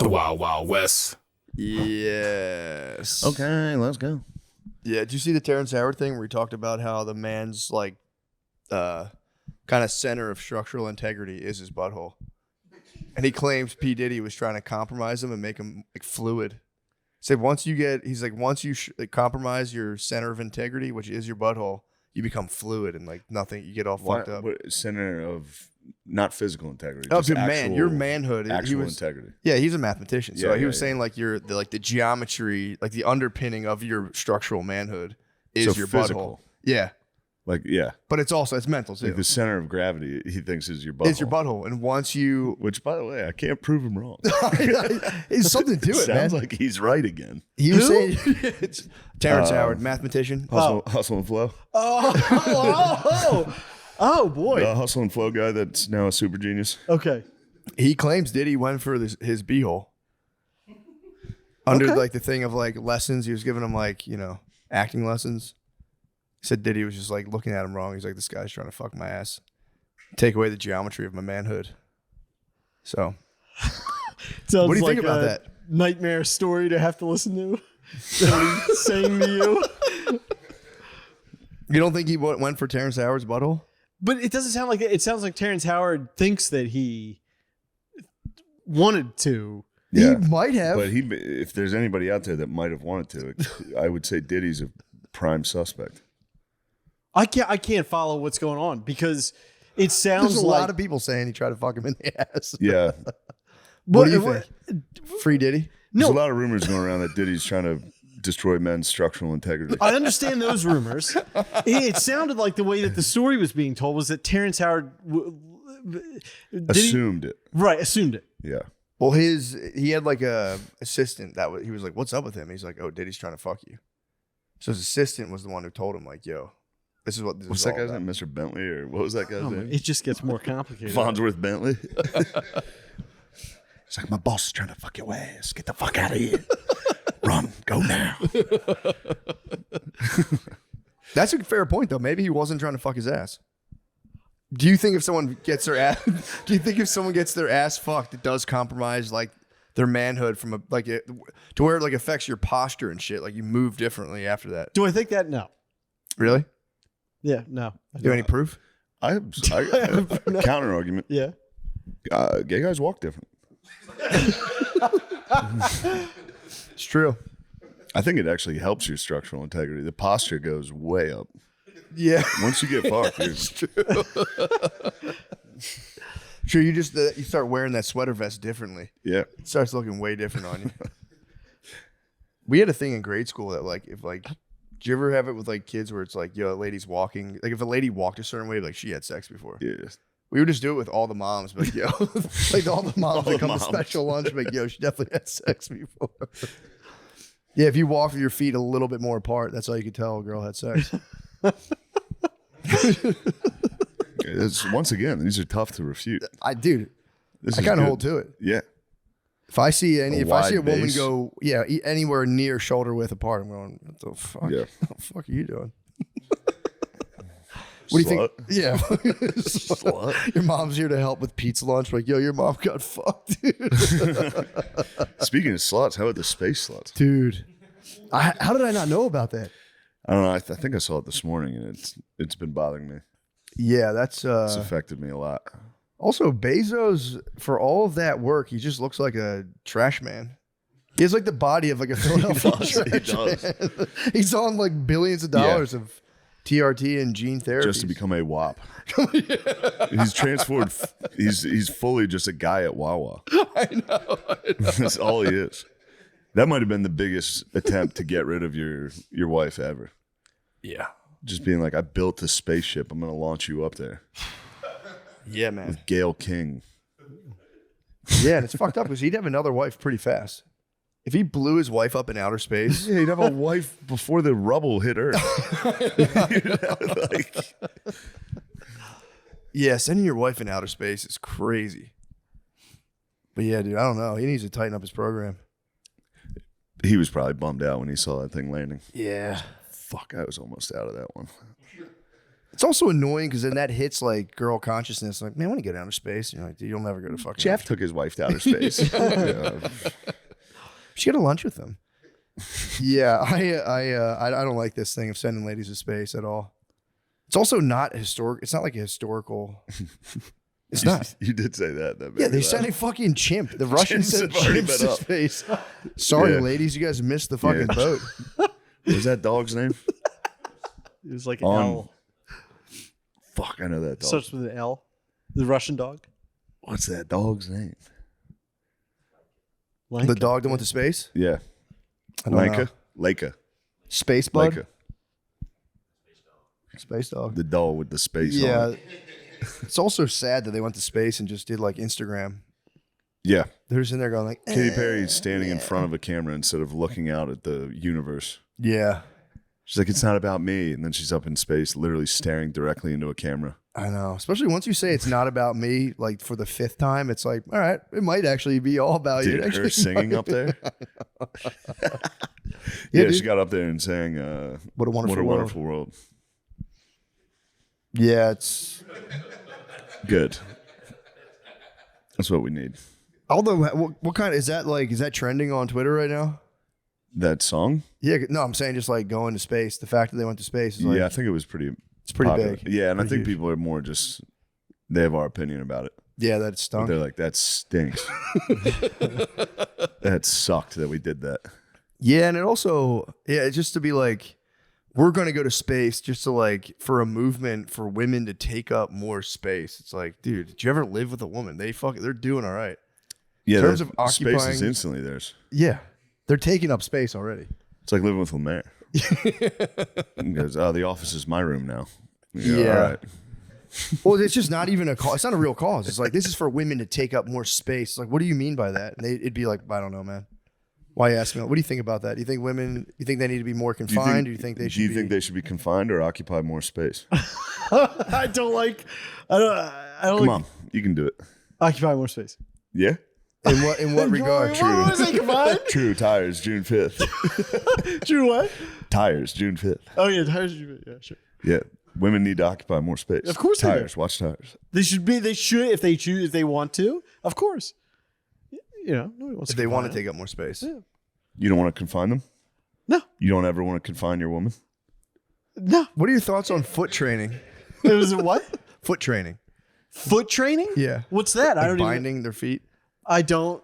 The Wild Wild West. Yes. Okay, let's go. Yeah, did you see the Terrence Howard thing where he talked about how the man's like kind of center of structural integrity is his butthole? And he claims P. Diddy was trying to compromise him and make him like fluid. Said once you compromise your center of integrity, which is your butthole, you become fluid and like nothing. You get all fucked up. Center of not physical integrity. Oh, your manhood. Actual integrity. Yeah, he's a mathematician. So he was saying like the geometry, like the underpinning of your structural manhood is your physical. butthole. Yeah. Like, yeah. But it's mental too. Like the center of gravity, he thinks is your butthole. It's your butthole. And once you... Which, by the way, I can't prove him wrong. It's something to it, man. Sounds like he's right again. He was saying... Terrence Howard, mathematician. Hustle and Flow. Oh, boy. The Hustle and Flow guy that's now a super genius. Okay. He claims Diddy went for his beehole. Under like the thing of like lessons. He was giving him like, acting lessons. He said Diddy was just like looking at him wrong. He's like, this guy's trying to fuck my ass. Take away the geometry of my manhood. So, Sounds what do you like think about that? Nightmare story to have to listen to. Saying to you. You don't think he went for Terrence Howard's butthole? But it doesn't sound like it. It sounds like Terrence Howard thinks that he wanted to. Yeah. He might have. But if there's anybody out there that might have wanted to, I would say Diddy's a prime suspect. I can't follow what's going on because it sounds There's a like lot of people saying he tried to fuck him in the ass. Yeah. What do you think? Free Diddy? There's a lot of rumors going around that Diddy's trying to destroy men's structural integrity. I understand those rumors. It sounded like the way that the story was being told was that Terrence Howard assumed it. Right, assumed it. Yeah. Well, he had like a assistant he was like, "What's up with him?" He's like, "Oh, Diddy's trying to fuck you." So his assistant was the one who told him, like, "Yo, this is what this What's is that all guy's about." name? Mr. Bentley, or what was that guy's name? It just gets more complicated. Farnsworth Bentley. It's like, my boss is trying to fuck your ass. Get the fuck out of here. Run. Go now. That's a fair point, though. Maybe he wasn't trying to fuck his ass. Do you think if someone gets their ass, fucked, it does compromise like their manhood from to where it like affects your posture and shit? Like you move differently after that. Do I think that? No. Really? Yeah. No. Do you have any proof? I have a counter argument. Yeah. Gay guys walk different. It's true. I think it actually helps your structural integrity. The posture goes way up. Yeah. Once you get fucked, it's true. True. You just you start wearing that sweater vest differently. Yeah. It starts looking way different on you. We had a thing in grade school that did you ever have it with like kids where it's like, yo, a lady's walking, like if a lady walked a certain way, like she had sex before. Yeah. We would just do it with all the moms, but yo, like all the moms that come to special lunch, like yo, she definitely had sex before. Yeah, if you walk with your feet a little bit more apart, that's all you could tell a girl had sex. Once again, these are tough to refute. I kind of hold to it. Yeah. If I see a woman go, anywhere near shoulder width apart, I'm going, what the fuck? Yeah. What the fuck are you doing? What do you think? Yeah. Slut. Your mom's here to help with pizza lunch. Like, yo, your mom got fucked, dude. Speaking of sluts, how about the space sluts? Dude. How did I not know about that? I don't know. I think I saw it this morning, and it's been bothering me. Yeah, it's affected me a lot. Also, Bezos, for all of that work, he just looks like a trash man. He has like the body of like a Philadelphia trash man. He's on like billions of dollars of TRT and gene therapy just to become a WAP. He's transformed. He's fully just a guy at Wawa. I know. That's all he is. That might have been the biggest attempt to get rid of your wife ever. Yeah. Just being like, I built a spaceship. I'm going to launch you up there. Yeah, man. With Gail King. Yeah, and it's fucked up because he'd have another wife pretty fast. If he blew his wife up in outer space. Yeah, he'd have a wife before the rubble hit Earth. Yeah, sending your wife in outer space is crazy. But yeah, dude, I don't know. He needs to tighten up his program. He was probably bummed out when he saw that thing landing. Yeah. Fuck, I was almost out of that one. It's also annoying because then that hits like girl consciousness. Like, man, I want to go down to space. And you're like, dude, you'll never go to fucking. Jeff took his wife to outer space. Yeah. She had a lunch with him. Yeah, I don't like this thing of sending ladies to space at all. It's also not historic. It's not like a historical. It's not. You did say that. Yeah, they sent a fucking chimp. The Russians sent Chimps have already chimps been to up. space. Sorry, Yeah. ladies, you guys missed the fucking boat. What was that dog's name? It was like an On- L. Fuck, I know that dog. Starts with an L. The Russian dog. What's that dog's name? Like The dog that went to space. Yeah. I don't know. Leica. Space bud. Leica. Space dog. The doll with the space Yeah. on it. It's also sad that they went to space and just did like Instagram. Yeah. They're just in there going like, Katy Perry standing in front of a camera instead of looking out at the universe. yeah, She's like, it's not about me. And then she's up in space, literally staring directly into a camera. I know. Especially once you say it's not about me, like for the 5th time, it's like, all right, it might actually be all about you. Dude, It her actually singing might. up there. Yeah, Yeah, she dude. got up there and sang, What a wonderful world. wonderful world. Yeah, it's. Good. That's what we need. Although, what kind is that like? Is that trending on Twitter right now? That song? Yeah, no, I'm saying just like going to space. The fact that they went to space is like, Yeah, I think it was pretty it's pretty popular. big. Yeah, and I Pretty think huge. people are more just, they have our opinion about it. Yeah, that But stunk. they're like, that stinks. That sucked that we did that. Yeah, and it also, yeah, it's just to be like, we're going to go to space just to like, for a movement for women to take up more space. It's like, dude, did you ever live with a woman? They're doing all right. Yeah, terms that of space is occupying- instantly theirs. Yeah, they're taking up space already. It's like living with Lemaire. He goes, oh, the office is my room now. Yeah. All right. Well, it's just not even a cause. It's not a real cause. It's like, this is for women to take up more space. It's like, what do you mean by that? And it'd be like, I don't know, man. Why you ask me? What do you think about that? Do you think women, you think they need to be more confined? Do you think they should Do you think they should be confined or occupy more space? I don't like. I don't Come like on, you can do it. occupy more space. Yeah. in what regard? What was I confined? True. Tires, June 5th. True what? Tires, June 5th. Oh yeah, tires. Yeah, sure. Yeah. Women need to occupy more space. Of course they do. Tires. Watch tires. They should be. They should if they choose. If they want to, of course. You know, nobody wants If they want to confine take up more space. Yeah. You don't want to confine them? No, You don't ever want to confine your woman? no. What are your thoughts on foot training? It was what? Foot training. Foot training? Yeah. What's that? I Like don't even. binding their feet. I don't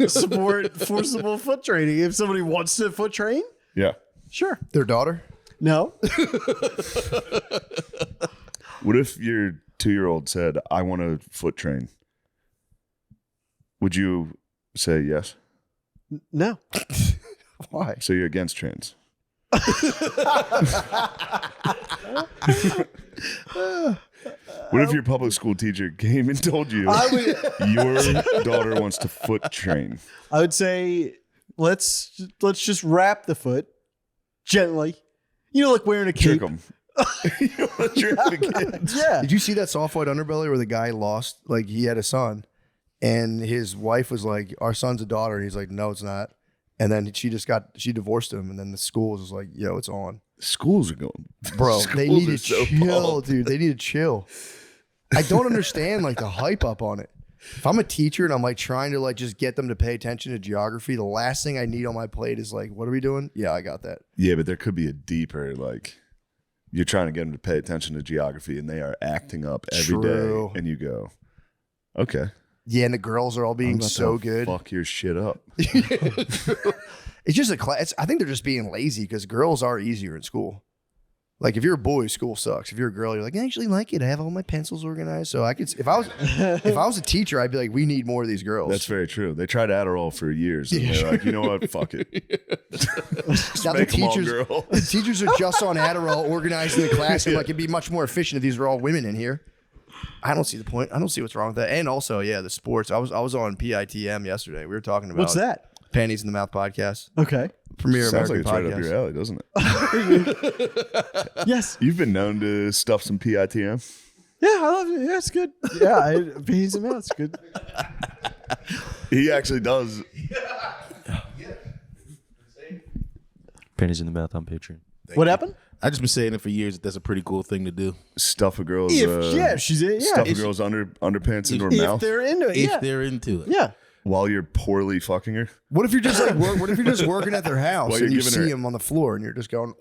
support forcible foot training. If somebody wants to foot train, Yeah. sure. Their daughter. No. What if your 2-year-old said, I want to foot train? Would you say yes? No. Why? So you're against trans? What if your public school teacher came and told you I would. your daughter wants to foot train? I would say let's just wrap the foot gently. You know, like wearing a Trick cape. them. You don't want to trick the kids. Yeah. Did you see that soft white underbelly where the guy lost, like he had a son and his wife was like, our son's a daughter. And he's like, no, it's not. And then she divorced him. And then the school was like, yo, it's on. Schools are going. Bro, they need to Schools are so chill, bald. dude. They need to chill. I don't understand like the hype up on it. If I'm a teacher and I'm like trying to like just get them to pay attention to geography, the last thing I need on my plate is like, what are we doing? Yeah, I got that. Yeah, but there could be a deeper, like, you're trying to get them to pay attention to geography and they are acting up every day, True. and you go, okay. Yeah, and the girls are all I'm being about so to good. Fuck your shit up. It's just a class. I think they're just being lazy because girls are easier in school. Like if you're a boy, school sucks. If you're a girl, you're like, I actually like it. I have all my pencils organized. So I could, if I was a teacher, I'd be like, we need more of these girls. That's very true. They tried Adderall for years, and they're like, you know what? Fuck it. Now the Make 'em all teachers, girl. the teachers are just on Adderall, organizing the class. And like it'd be much more efficient if these were all women in here. I don't see the point. I don't see what's wrong with that. And also, yeah, the sports. I was on PITM yesterday. We were talking about What's that? Panties in the Mouth podcast, Okay. premier Sounds like American it's right up podcast. your alley, doesn't it? Yes. You've been known to stuff some PITM. Yeah, I love it. Yeah, it's good. Yeah, beans and mouths, good. He actually does. Pennies in the mouth on Patreon. What happened? I just been saying it for years. That's a pretty cool thing to do. Stuff a girl's stuff a girl's underpants into her if mouth they're into it. If they're into it. Yeah. while you're poorly fucking her. What if you're just like what if you're just working at their house While and you're you giving see her- him on the floor and you're just going?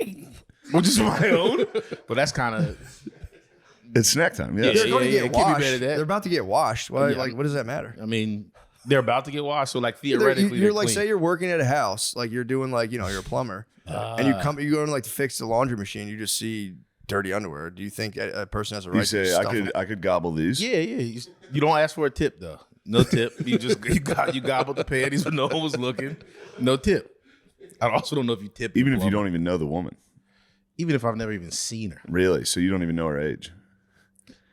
Which is my own. But that's kind of. It's snack time. Yeah. They're going to it get can't be washed. better than that. They're about to get washed. Why, Yeah. Like, what does that matter? I mean, they're about to get washed. So, like, You're theoretically, they're like, clean. say you're working at a house, like you're doing like, you're a plumber, and you go in like to fix the laundry machine. You just see dirty underwear. Do you think a person has a right You to say stuff them? I could gobble these. Yeah. You don't ask for a tip, though. No tip. You gobbled the panties when no one was looking. No tip. I also don't know if you tip. Even the if you plumber. don't even know the woman. Even if I've never even seen her. Really? So you don't even know her age.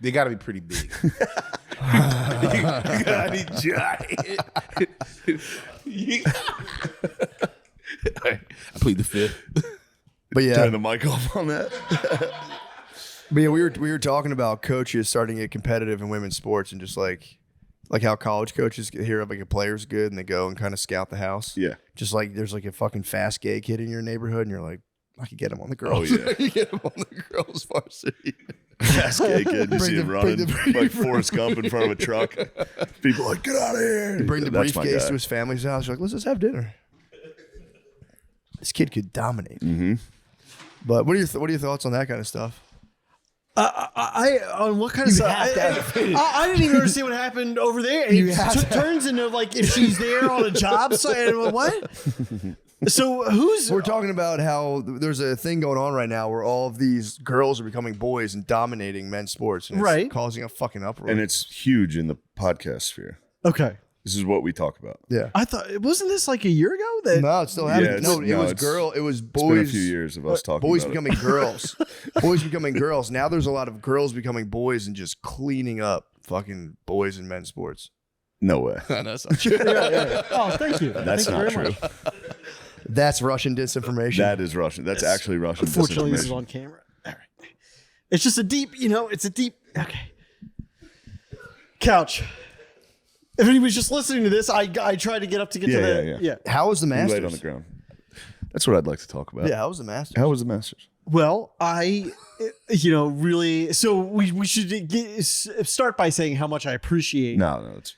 They got to be pretty big. You gotta be giant. I plead the fifth. But yeah, Turn the mic off on that. But yeah, we were talking about coaches starting to get competitive in women's sports and just like how college coaches hear like a player's good and they go and kind of scout the house. Yeah. Just like there's like a fucking fast gay kid in your neighborhood and you're like, I could get him on the girls. Oh, yeah. I could get him on the girls varsity. Fast gay kid. You Bring see him the- running bring the- like Forrest Gump in front of a truck. People are like, get out of here. Bring the That's my briefcase guy. to his family's house. You're like, let's just have dinner. This kid could dominate. Mm-hmm. But what are your thoughts on that kind of stuff? I on what kind of stuff? I didn't even understand what happened over there. It turns into like if she's there on a job site. And what? So We're talking about how there's a thing going on right now where all of these girls are becoming boys and dominating men's sports, and it's Right. causing a fucking uproar. And it's huge in the podcast sphere. okay? This is what we talk about. yeah. I thought wasn't this like a year ago that No, it's still happening. it's- No, it no, was it's- girl. It was boys. It's been a few years of us talking Boys about becoming girls. Boys becoming girls. Now there's a lot of girls becoming boys and just cleaning up fucking boys in men's sports. it. No way. That's not true. Oh, thank you. That's Thank you not very true. much. That's Russian disinformation. That is Russian. That's actually Russian. Unfortunately, this is disinformation. on camera. All right. It's just a deep, it's a deep. Okay. Couch. If anybody's just listening to this, I tried to get up to get to the. Yeah. How was the You Masters? laid on the ground. That's what I'd like to talk about. Yeah, how was the Masters? How was the Masters? Well, I, really. So we should start by saying how much I appreciate No, it's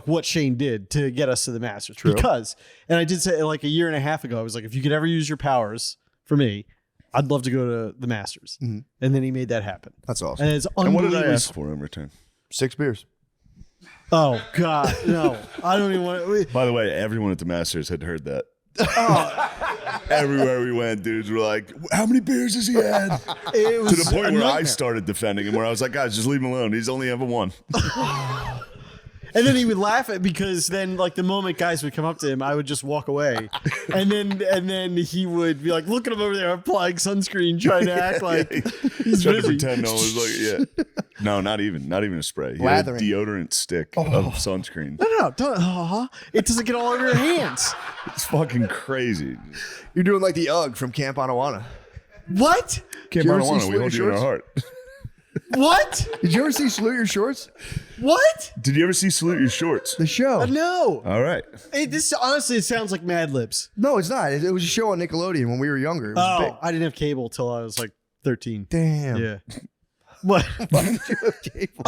what Shane did to get us to the Masters. Because, and I did say like a year and a half ago, I was like, if you could ever use your powers for me, I'd love to go to the Masters. Mhm. And then he made that happen. That's awesome. And it's And what did I unbelievable. ask for in return? 6 beers. Oh God, no! I don't even want to. By the way, everyone at the Masters had heard that. Everywhere we went, dudes were like, "How many beers has he had?" It was To the point a where I nightmare. started defending him, where I was like, "Guys, just leave him alone. He's only ever one." And then he would laugh at because then like the moment guys would come up to him, I would just walk away, and then he would be like, "Look at him over there applying sunscreen, trying to act like he's Trying to busy." pretend no one was like, yeah. No, not even a spray. He had a Lathering. deodorant stick of sunscreen. No, don't. It doesn't get all over your hands. It's fucking crazy. You're doing like the UGG from Camp Anawana. What? Can't you ever Marijuana, see we hold Salute you in our Shorts? heart. What? Did you ever see Salute Your Shorts? What? Did you ever see Salute Your Shorts? The show. No. All right. This honestly, it sounds like Mad Libs. No, it's not. It was a show on Nickelodeon when we were younger. It was big. I didn't have cable till I was like 13. Damn. Yeah. What? Why did you have cable?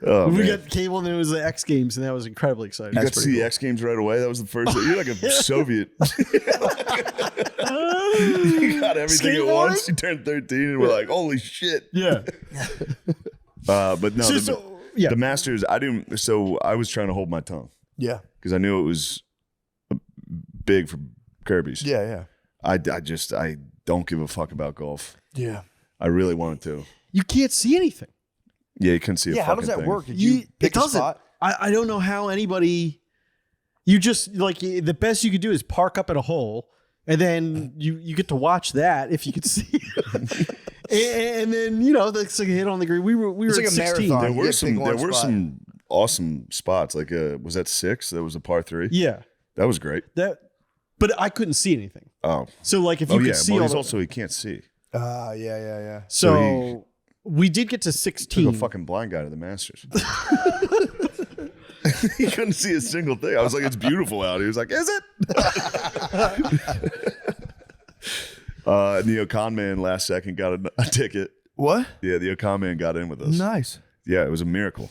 Oh, We man. got cable and then it was the X Games and that was incredibly exciting. You got to see the X Games right away. That was the first. You're like a Soviet. You got everything at Skateboarding? once. You turned 13, and we're like, "Holy shit!" Yeah. But no, yeah. the Masters. I didn't. So I was trying to hold my tongue Yeah. because I knew it was big for Gerbies. Yeah, yeah. I don't give a fuck about golf. Yeah. I really wanted to. You can't see anything. Yeah, you couldn't see a Yeah, fucking how does that thing. work? Did you pick it a doesn't. spot? I don't know how anybody. You just like the best you could do is park up at a hole, and then you get to watch that if you could see. and then that's like a hit on the green. We were It's at like a 16. marathon. There You were get to some. pick There one were spot. some awesome spots. Like, was that 6? That was a par 3. Yeah, That was great. but I couldn't see anything. Oh, So like if you oh could yeah. see Well, all he's the, also he can't see. Yeah. so we did get to Took 16. a fucking blind guy to the Masters. He couldn't see a single thing. I was like, "It's beautiful out." He was like, "Is it?" And the Ocon man last second got a ticket. What? Yeah, the Ocon man got in with us. Nice. Yeah, it was a miracle.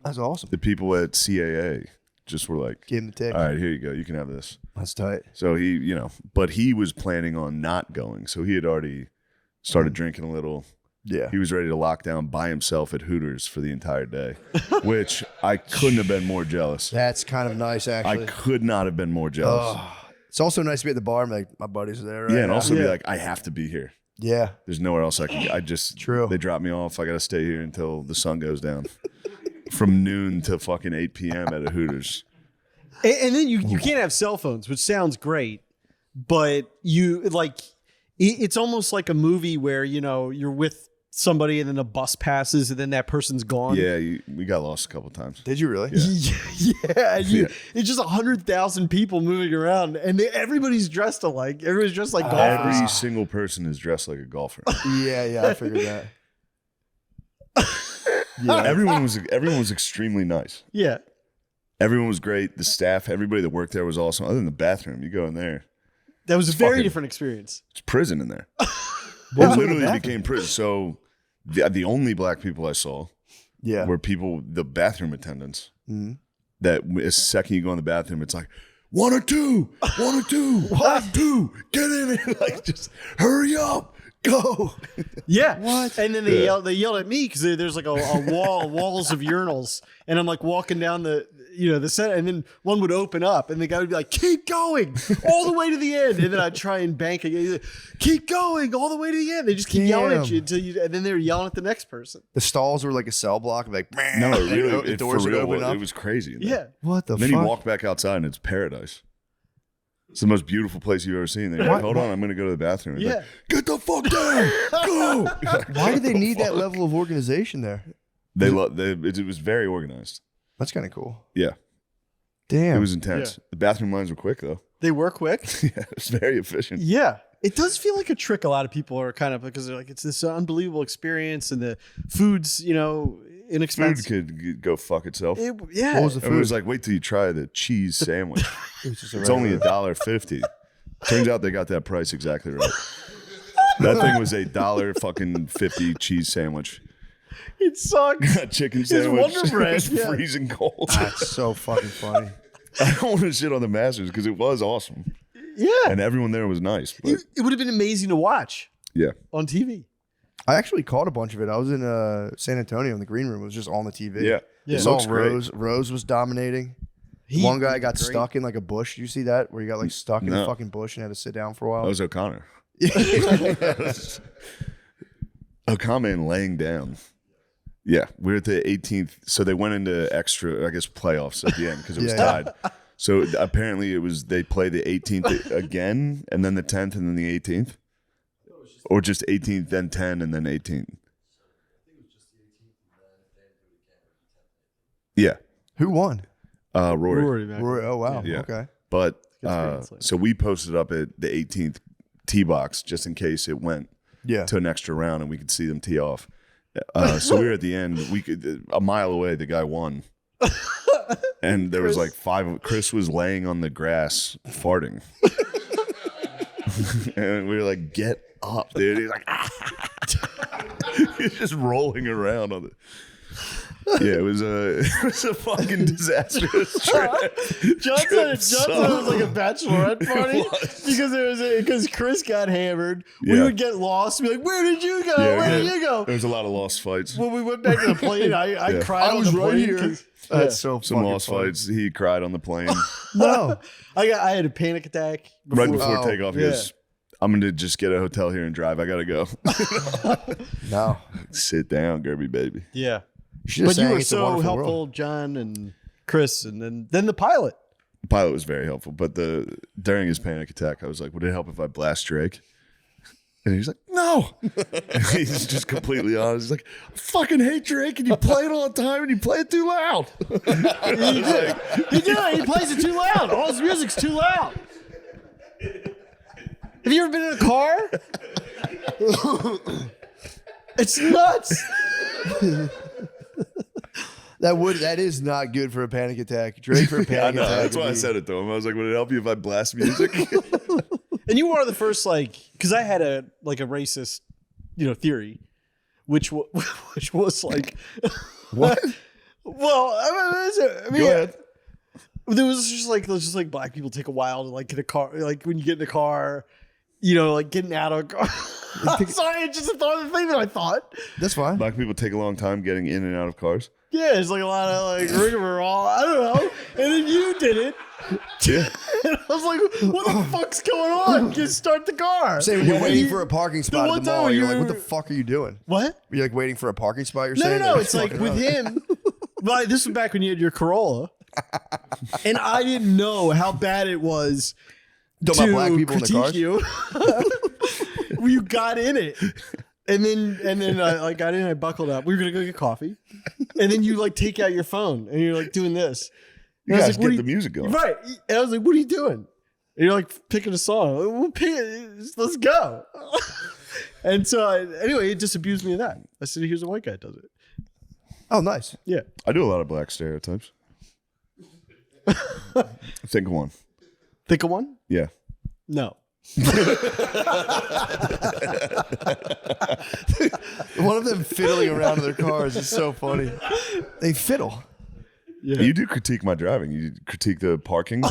That's awesome. The people at CAA just were like, Give him the ticket. all right, here you go. You can have this. That's tight. So he, but he was planning on not going. So he had already started drinking a little. Yeah. He was ready to lock down by himself at Hooters for the entire day, which I couldn't have been more jealous. That's kind of nice, actually. I could not have been more jealous. It's also nice to be at the bar and be like, my buddies are there, right? Yeah, and also be like, I have to be here. Yeah. There's nowhere else I can. True. They drop me off. I got to stay here until the sun goes down. From noon to fucking 8 p.m. at a Hooters. And then you can't have cell phones, which sounds great, but it's almost like a movie where, you're with somebody and then a bus passes and then that person's gone. Yeah, we got lost a couple times. Did you really? Yeah. It's just 100,000 people moving around and everybody's dressed alike. Everybody's dressed like golfers. Every single person is dressed like a golfer. Yeah, I figured that. Yeah. Everyone was extremely nice. Yeah. Everyone was great. The staff, everybody that worked there was awesome. Other than the bathroom, you go in there. That was a very different experience. It's prison in there. It was literally the became prison. So the only black people I saw were the bathroom attendants. Mm-hmm. That as second you go in the bathroom, it's like, 1 or 2, 1 or 2, 1 or 2, get in it. Like, just hurry up. Go. Yeah. What? And then they yelled at me because there's like a walls of urinals, and I'm like walking down the set, and then one would open up, and the guy would be like, "Keep going all the way to the end," and then I'd try and bank again. Like, keep going all the way to the end. They just keep yelling at you and then they're yelling at the next person. The stalls were like a cell block, like no, really, the doors would open up. It was crazy. Yeah. What the? And then you walk back outside, and it's paradise. It's the most beautiful place you've ever seen. They're like, hold on, I'm going to go to the bathroom. Like, get the fuck down. Go. Why do they need that level of organization there? It was very organized. That's kind of cool. Yeah. Damn. It was intense. Yeah. The bathroom lines were quick, though. They were quick. Yeah, it was very efficient. Yeah. It does feel like a trick. A lot of people are kind of, because they're like, it's this unbelievable experience and the food's, inexpensive. Food could go fuck itself. What was the food? It was like, wait till you try the cheese sandwich. It's only $1.50. Turns out they got that price exactly right. That thing was $1.50 cheese sandwich. It sucked. Chicken sandwich. Wonder Bread. It was freezing cold. That's so fucking funny. I don't want to shit on the Masters because it was awesome. Yeah. And everyone there was nice. But It would have been amazing to watch on TV. I actually caught a bunch of it. I was in San Antonio in the green room. It was just on the TV. Yeah. It looks saw great. Rose was dominating. One guy got stuck in like a bush. Did you see that? Where he got like stuck in a fucking bush and had to sit down for a while. That was O'Connor. O'Connor laying down. Yeah, we're at the 18th. So they went into extra, I guess, playoffs at the end because it was tied. So apparently they play the 18th again, and then the 10th, and then the 18th, or just 18th, then 10, and then 18th. Yeah. Who won? Rory. Rory. Oh wow. Yeah. Okay. But so we posted up at the 18th tee box just in case it went to an extra round and we could see them tee off. So we were at the end. We could a mile away. The guy won, and there was like 5. Chris was laying on the grass farting, and we were like, "Get up, dude!" He's like, he's just rolling around on it. Yeah, it was a fucking disastrous trip. John said it was like a bachelorette party because Chris got hammered. We would get lost. Be like, "Where did you go? Where did you go?" There was a lot of lost fights. When we went back to the plane, I cried. I was on the right plane here. That's so Some fucking lost funny. fights. He cried on the plane No. I had a panic attack right before takeoff. He yeah. goes, "I'm gonna just get a hotel here and drive. I gotta go." No. Sit down, Gerby baby. Yeah. But you were so helpful, John and Chris, and then the pilot. The pilot was very helpful, but during his panic attack, I was like, "Would it help if I blast Drake?" And he's like, "No." And he's just completely honest. He's like, "I fucking hate Drake, and you play it all the time, and you play it too loud." He did. He plays it too loud. All his music's too loud. Have you ever been in a car? It's nuts. That is not good for a panic attack. Drake for a panic attack. That's why I said it to him. I was like, "Would it help you if I blast music?" And you are the first, like, because I had a racist, theory, which was like, What? well, I mean, Go ahead. there was just like black people take a while to like get a car, like when you get in the car, like getting out of a car. Sorry, I just thought of the thing that I thought. That's fine. Black people take a long time getting in and out of cars. Yeah, it's like a lot of like rigmarole. I don't know. And then you did it. Yeah. And I was like, what the fuck's going on? Just start the car. Say when you're waiting for a parking spot at the mall, you're like, what the fuck are you doing? What? You're like waiting for a parking spot, you're No, saying? no, no. It's like with him. Well, this was back when you had your Corolla. And I didn't know how bad it was Talking about black people in the critique cars? you. You got in it. And then I got in, I buckled up. We were going to go get coffee. And then you like take out your phone and you're like doing this. You And I guys was like, get the music going. Right. And I was like, what are you doing? And you're like picking a song. I'm like, well, let's go. And so anyway, it disabused me of that. I said, here's a white guy that does it. Oh, nice. Yeah. I do a lot of black stereotypes. Think of one. Think of one? Yeah. No. One of them fiddling around in their cars is so funny. They fiddle. Yeah. You do critique my driving. You critique the parking.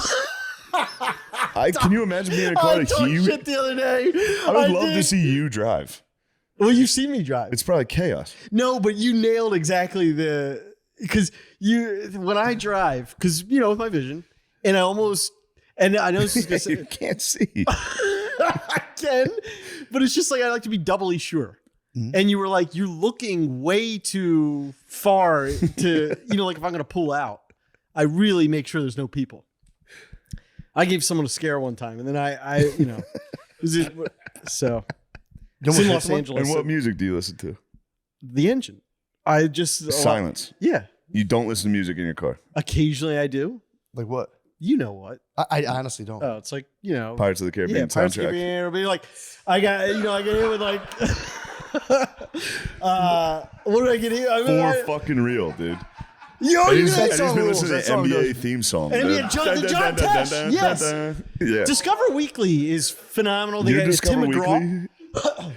Can you imagine being in a car I like talked you? shit the other day. I would love to did. see you drive. Well, you've seen me drive. It's probably chaos. No, but you nailed exactly because when I drive, because with my vision, and I know this is gonna You can't see. I can, but it's just like I like to be doubly sure. Mm-hmm. And you were like, you're looking way too far to, like if I'm gonna pull out, I really make sure there's no people. I gave someone a scare one time, and then I so. It's in Los Angeles. And what music do you listen to? The engine. I just Silence. Yeah. You don't listen to music in your car. Occasionally I do. Like what? You know what? I honestly don't. Oh, it's like, Pirates of the Caribbean Pirates of the soundtrack. Caribbean. Everybody like, I get in with like, what did I get in? Fucking real, dude. Yo, And you he's, know and that he's song been rules. listening to That the song NBA goes- theme song. And dude. yeah, the John Tesh, yes. Yeah. Discover Weekly is phenomenal. They Your got Discover Tim McGraw. Weekly.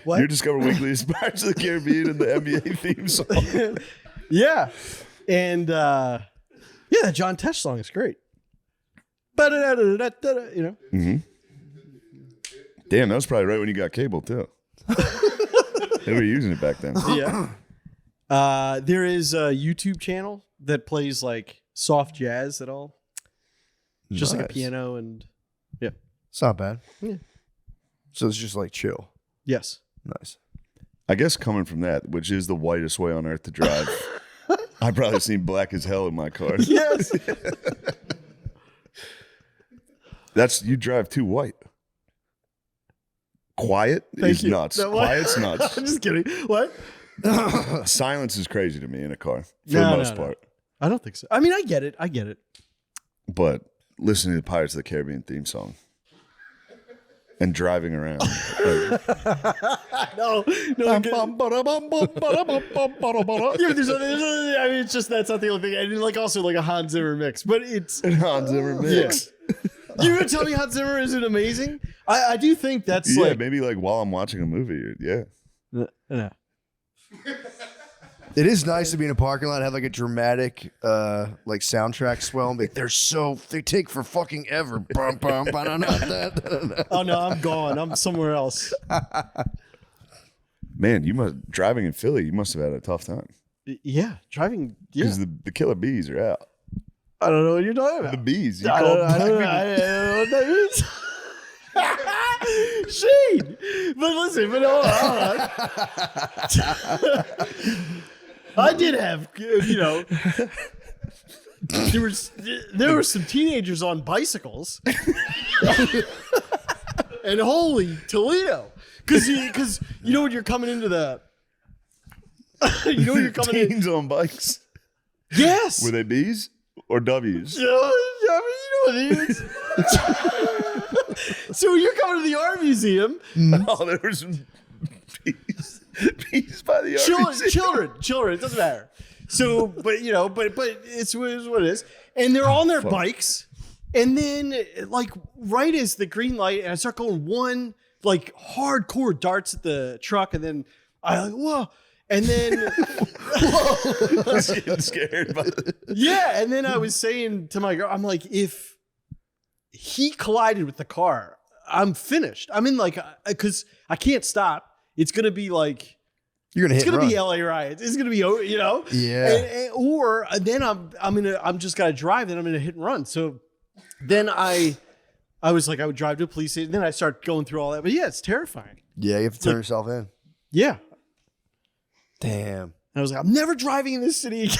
What? Your Discover Weekly is Pirates of the Caribbean and the NBA theme song. Yeah. And that John Tesh song is great. Mm-hmm. Damn, that was probably right when you got cable too. They were using it back then. Yeah. There is a YouTube channel that plays like soft jazz at all. Just like a Nice. piano and It's not bad. Yeah. So it's just like chill. yes. Nice. I guess coming from that, which is the whitest way on earth to drive, I've probably seen black as hell in my car. Yes. You drive too white. Quiet Thank is you. nuts. No, what? Quiet's nuts. I'm just kidding. What? Silence is crazy to me in a car for No, the no, most no. part. I don't think so. I mean, I get it. But listening to the Pirates of the Caribbean theme song and driving around. Like, No. Yeah, but there's I mean, it's just that's not the only thing. And like also like a Hans Zimmer mix, but it's Hans Zimmer mix. You're gonna tell me Hans Zimmer isn't amazing? I do think that's Yeah, like maybe like while I'm watching a movie. Yeah. no. It is nice to be in a parking lot and have like a dramatic like soundtrack swell and be like, they take for fucking ever. Bum, bum, ba-da-da-da-da-da. Oh no, I'm gone. I'm somewhere else. Man, driving in Philly, you must have had a tough time. Yeah, driving. Yeah, Because the killer bees are out. I don't know what you're talking The about. bees. You I call don't know what that means. Shade. But listen, hold on. I did have, there were some teenagers on bicycles, and holy Toledo, because when you're coming into the, when you're coming in. teens on bikes. Yes. Were they bees or W's? You know what it is. So when you're coming to the art museum, Oh, there were some bees by the children, it doesn't matter. So, but it's what it is, and they're on their bikes, And then, like, right as the green light, and I start going one, like, hardcore darts at the truck, and then I like, whoa. And then, I was getting scared. yeah. And then I was saying to my girl, I'm like, if he collided with the car, I'm finished. I'm in, like, because I can't stop. It's going to be like, You're gonna hit. it's going to be LA riots. It's going to be, you know? Yeah. Or then I'm just got to drive, then I'm going to hit and run. So then I was like, I would drive to a police station. Then I start going through all that. But yeah, it's terrifying. Yeah, you have to turn yourself in. Yeah. Damn. And I was like, I'm never driving in this city again.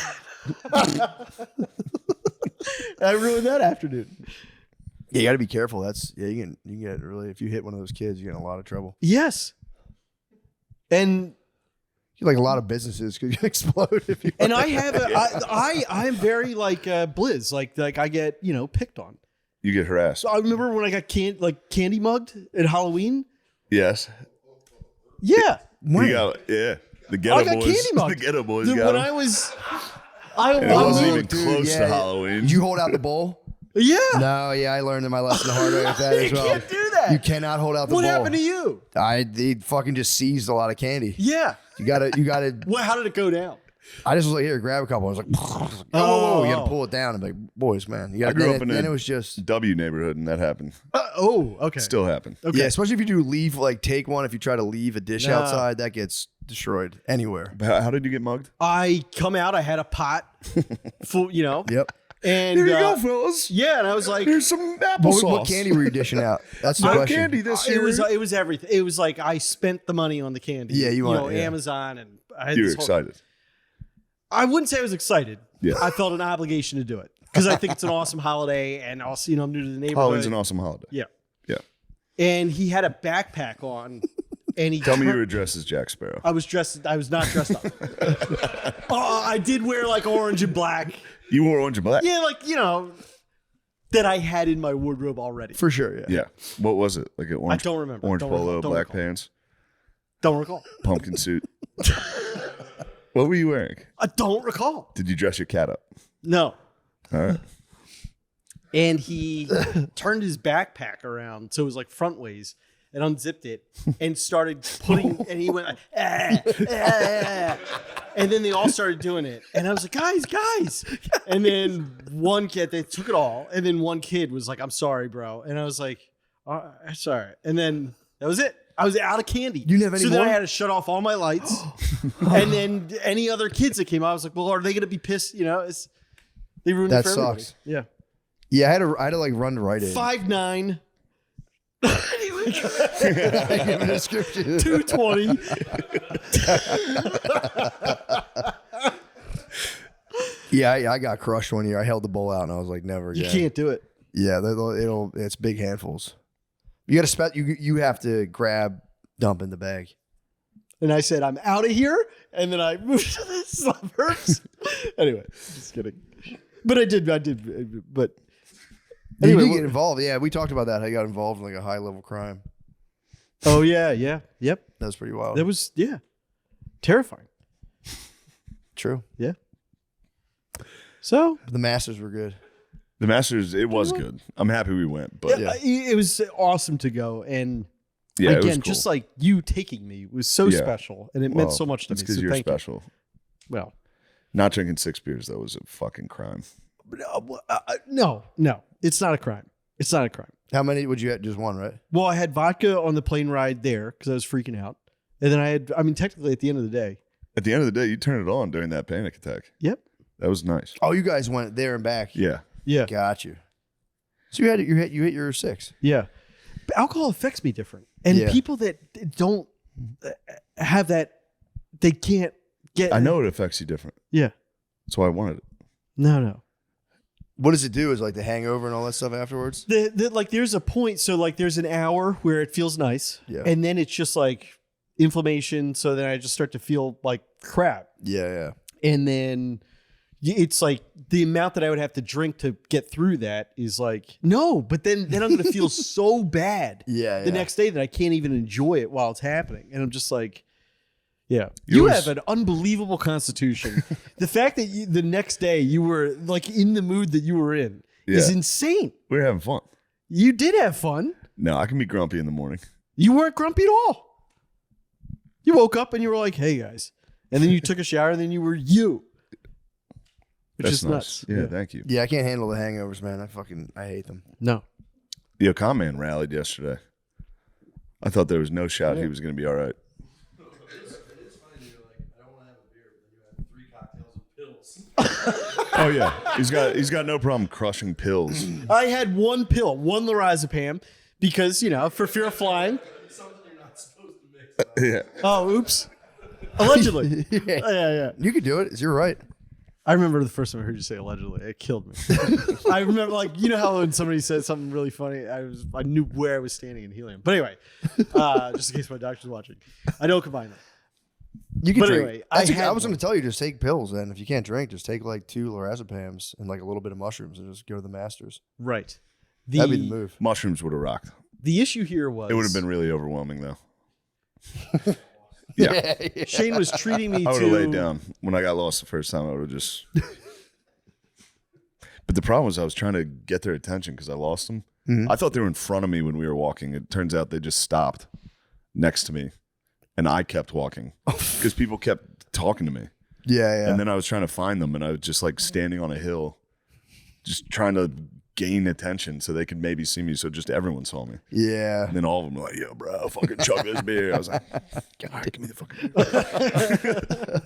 I ruined that afternoon. Yeah, you got to be careful. You can get really, if you hit one of those kids, you get in a lot of trouble. Yes. And Like a lot of businesses could explode if you. and I have I'm very like Blizz, like I get picked on. You get harassed. So I remember when I got candy mugged at Halloween. Yes. Yeah. You got, the ghetto I got boys. candy mugged. The ghetto boys When got I him. was, It wasn't even Dude, close yeah. to Halloween. Did you hold out the bowl? yeah. No, yeah, I learned my lesson the hard way with that You as well. can't do that. You cannot hold out the What bowl. happened to you? They fucking just seized a lot of candy. Yeah. You gotta. Well, how did it go down? I just was like, here, grab a couple. I was like, whoa, you gotta pull it down. I'm like, boys, man, you I gotta. grew up in then a it was just. W neighborhood, and that happened. Okay. Still happened. Okay. Yeah, especially if you do leave, like take one. If you try to leave a dish Nah. outside, that gets destroyed anywhere. How did you get mugged? I come out. I had a pot full. Yep. And Here you go, fellas. yeah, and I was like, Here's some applesauce. What candy were you dishing out? That's the No question. candy this it year. was everything. It was like I spent the money on the candy. Yeah, you want- yeah. Amazon, and I had You were this whole- excited. I wouldn't say I was excited. Yeah. I felt an obligation to do it because I think it's an awesome holiday, and also I'm new to the neighborhood. Halloween's an awesome holiday. Yeah. Yeah. And he had a backpack on, and he Tell me you were dressed as Jack Sparrow. I was not dressed up. I did wear like orange and black. You wore orange and black? Yeah, like that I had in my wardrobe already. For sure, yeah. Yeah. What was it? Like an orange? I don't remember. Orange Don't polo, recall. black pants, Don't recall. pumpkin suit. What were you wearing? I don't recall. Did you dress your cat up? No. All right. And he turned his backpack around so it was like front ways and unzipped it and started putting and he went like, and then they all started doing it and I was like, guys, and then one kid, they took it all, and then one kid was like, I'm sorry, bro, and I was like, sorry, and then that was it. I was out of candy. You didn't have any so then more? I had to shut off all my lights, and then any other kids that came out, I was like, well, are they going to be pissed? They ruined That it for everybody. sucks. Yeah. Yeah, I had to like run to Rite Aid. 5'9", Give a description. 220. Yeah, I got crushed one year. I held the bowl out and I was like, never You again. can't do it. Yeah, it's big handfuls. You got to you have to grab, dump in the bag. And I said, I'm out of here. And then I moved to the suburbs. Anyway, just kidding. But I did. But You anyway, did get involved. Yeah, we talked about that. How you got involved in like a high level crime. oh, yeah. Yep. That was pretty wild. That was, terrifying. True. Yeah. So, But the Masters were good. The Masters, it was good. I'm happy we went, but it was awesome to go. And yeah, it was again, cool. just like you taking me was so Yeah. special. And it meant so much to It's me. because So you're thank special. you. Well, Not drinking 6 beers, though, was a fucking crime. no, it's not a crime. It's not a crime. How many would you have? Just one, right? Well, I had vodka on the plane ride there because I was freaking out. And then technically at the end of the day. At the end of the day, you turned it on during that panic attack. Yep. That was nice. Oh, you guys went there and back. Yeah. Yeah. Got you. So you hit your 6. Yeah. But alcohol affects me different. And Yeah. people that don't have that, they can't get. I know it affects you different. Yeah. That's why I wanted it. No. What does it do? Is like the hangover and all that stuff afterwards? There's a point. So like there's an hour where it feels nice. Yeah. And then it's just like inflammation. So then I just start to feel like crap. Yeah. And then it's like the amount that I would have to drink to get through that is like, no, but then I'm going to feel so bad Yeah. the next day that I can't even enjoy it while it's happening. And I'm just like, yeah, You you always- have an unbelievable constitution. The fact that the next day you were like in the mood that you were in is insane. We were having fun. You did have fun. No, I can be grumpy in the morning. You weren't grumpy at all. You woke up and you were like, "Hey guys," and then you took a shower and then you were you. Which That's is nice. nuts. Yeah, thank you. Yeah, I can't handle the hangovers, man. I hate them. No. The Okan man rallied yesterday. I thought there was no shot he was going to be all right. Oh yeah, he's got no problem crushing pills. I had one pill, one lorazepam, because for fear of flying. Yeah. Oh, oops. Allegedly. Yeah. You could do it. It's your right. I remember the first time I heard you say allegedly. It killed me. I remember, how when somebody said something really funny, I knew where I was standing in helium. But anyway, just in case my doctor's watching, I don't combine that. You can But drink. anyway, I was going to tell you, just take pills. Then, if you can't drink, just take like 2 lorazepams and like a little bit of mushrooms, and just go to the Masters. Right. That'd be the move. Mushrooms would have rocked. The issue here was It would have been really overwhelming, though. Yeah. Shane was treating me I would have laid down. When I got lost the first time, I would have just... But the problem was I was trying to get their attention because I lost them. I thought they were in front of me when we were walking. It turns out they just stopped next to me, and I kept walking because people kept talking to me. Yeah. And then I was trying to find them, and I was just like standing on a hill, just trying to gain attention so they could maybe see me, so just everyone saw me. Yeah. And then all of them were like, "Yo, bro, fucking chug this beer." I was like, "All right, give me the fucking beer."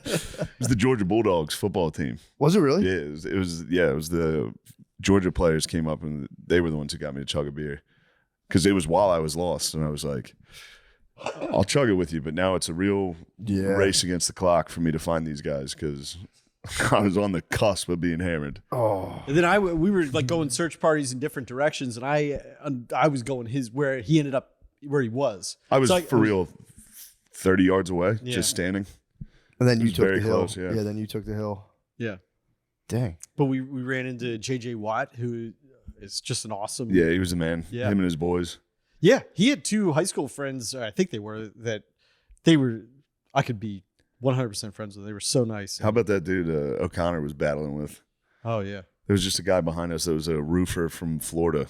It was the Georgia Bulldogs football team. Was it really? Yeah, it was the Georgia players came up, and they were the ones who got me to chug a beer because it was while I was lost, and I was like, "I'll chug it with you," but now it's a real race against the clock for me to find these guys because I was on the cusp of being hammered. Oh. And then we were like going search parties in different directions, and I was going where he ended up where he was. I was So for real 30 yards away, just standing. And then you was took very the hill. close, yeah. Then you took the hill. Yeah. Dang. But we ran into JJ Watt, who is just an awesome. Yeah, he was a man. Yeah. Him and his boys. Yeah, he had 2 high school friends. I think they were I could be 100% friends with. They were so nice. How about that dude O'Connor was battling with? Oh yeah. There was just a guy behind us that was a roofer from Florida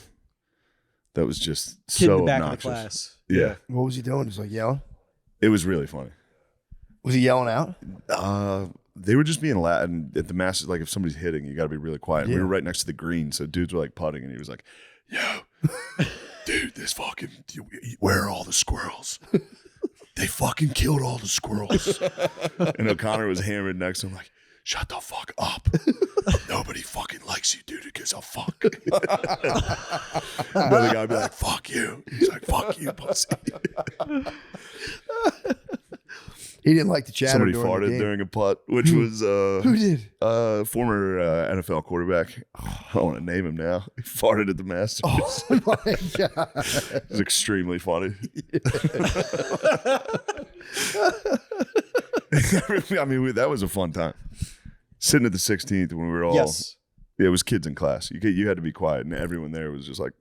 that was just Kid so in the back obnoxious. of the class. Yeah. What was he doing? Just like yelling? It was really funny. Was he yelling out? They were just being loud, and at the Masters, like if somebody's hitting, you got to be really quiet. We were right next to the green, so dudes were like putting, and he was like, "Yo, dude, where are all the squirrels? They fucking killed all the squirrels." And O'Connor was hammered next to him, like, "Shut the fuck up. Nobody fucking likes you, dude, because of fuck." Another guy would be like, "Fuck you." He's like, "Fuck you, pussy." He didn't like the chatter. Somebody during the farted game. during a putt, which was Who did? Former NFL quarterback. I don't want to name him now. He farted at the Masters. Oh my god! It was extremely funny. I mean, that was a fun time. Sitting at the 16th when we were all. Yes. It was kids in class. You had to be quiet, and everyone there was just like.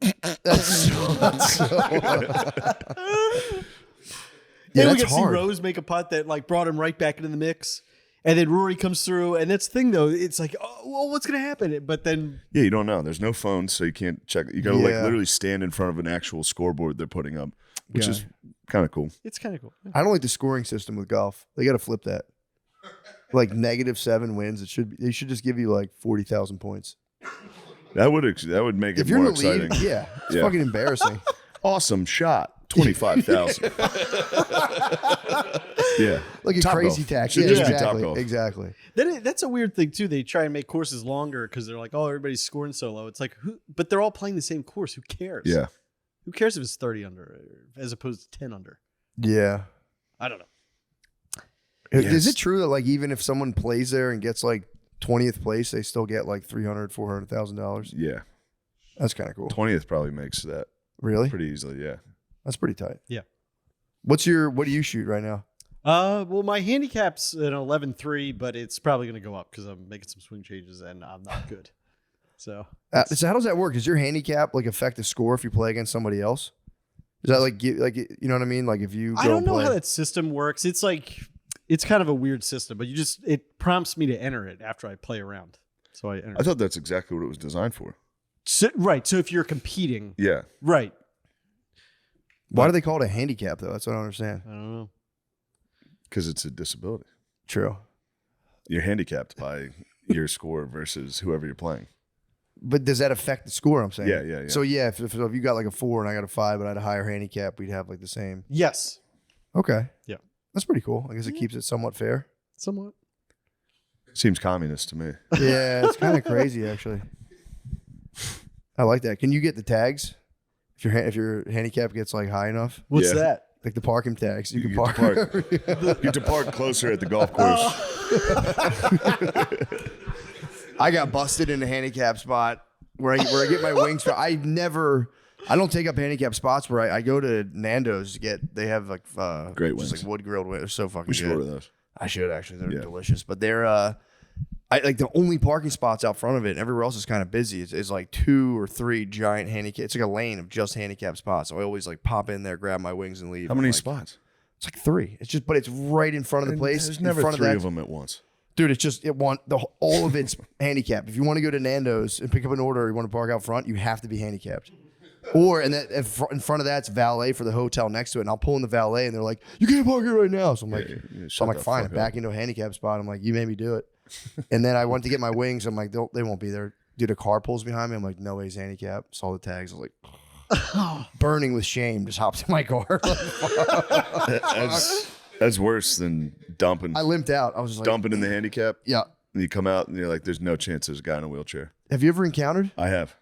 Yeah, we that's got to see hard. Rose make a putt that like brought him right back into the mix, and then Rory comes through, and that's the thing though. It's like, oh, well, what's gonna happen? But then, Yeah, you don't know. There's no phones, so you can't check. You got to like Yeah. literally stand in front of an actual scoreboard they're putting up, which Yeah. is kind of cool. it's kind of cool. I don't like the scoring system with golf. They got to flip that. Like -7 wins. They should just give you like 40,000 points. That would make it If you're more in the lead, exciting. yeah, it's Yeah. fucking embarrassing. Awesome shot. 25,000. Yeah. Like a Top crazy golf. tax. Should Yeah, just be Top exactly. Golf. Exactly. That's a weird thing too. They try and make courses longer because they're like, oh, everybody's scoring so low. It's like, but they're all playing the same course. Who cares? Yeah. Who cares if it's 30 under as opposed to 10 under? Yeah. I don't know. Is Yes. it true that like even if someone plays there and gets like 20th place, they still get like $300,000-$400,000? Yeah. That's kind of cool. 20th probably makes that Really? pretty easily. Yeah. That's pretty tight. Yeah. What do you shoot right now? Well, my handicap's an 11.3, but it's probably going to go up because I'm making some swing changes and I'm not good. So So how does that work? Does your handicap like affect the score if you play against somebody else? Is that like you know what I mean? Like if you go I don't know play, how that system works. It's like it's kind of a weird system, but it prompts me to enter it after I play around. So I enter. I thought that's exactly what it was designed for. Right. So if you're competing, Yeah. right. Why do they call it a handicap though? That's what I don't understand. I don't know. Because it's a disability. True. You're handicapped by your score versus whoever you're playing. But does that affect the score? I'm saying. Yeah. So yeah, if you got like a 4 and I got a 5, but I had a higher handicap, we'd have like the same. Yes. Okay. Yeah. That's pretty cool. I guess it keeps it somewhat fair. Somewhat. Seems communist to me. Yeah, it's kind of crazy actually. I like that. Can you get the tags if your handicap gets like high enough? What's Yeah. that? Like the parking tags, you can get park. You get to park closer at the golf course. I got busted in a handicap spot where I get my wings. I don't take up handicap spots where I go to Nando's to get. They have like Great just wings. like wood grilled wings. They're so fucking We should good. order those. I should actually. They're Yeah. delicious, but they're I like the only parking spots out front of it. And everywhere else is kind of busy. It's like 2 or 3 giant handicap. It's like a lane of just handicap spots. So I always like pop in there, grab my wings, and leave. How many Like, spots? It's like 3. It's just, but it's right in front of the place. There's in never front 3 that. of them at once. Dude, it's just all of it's handicapped. If you want to go to Nando's and pick up an order, or you want to park out front, you have to be handicapped. Or in front of that's valet for the hotel next to it, and I'll pull in the valet, and they're like, "You can't park here right now." So I'm like, fine. I'm back into a handicap spot. I'm like, you made me do it. And then I went to get my wings. I'm like, they won't be there. Dude, a car pulls behind me. I'm like, no way, he's handicapped. Saw the tags. I was like, burning with shame. Just hopped in my car. That's worse than dumping. I limped out. I was just like, Dumping in the handicap. yeah. And you come out and you're like, there's no chance there's a guy in a wheelchair. Have you ever encountered? I have.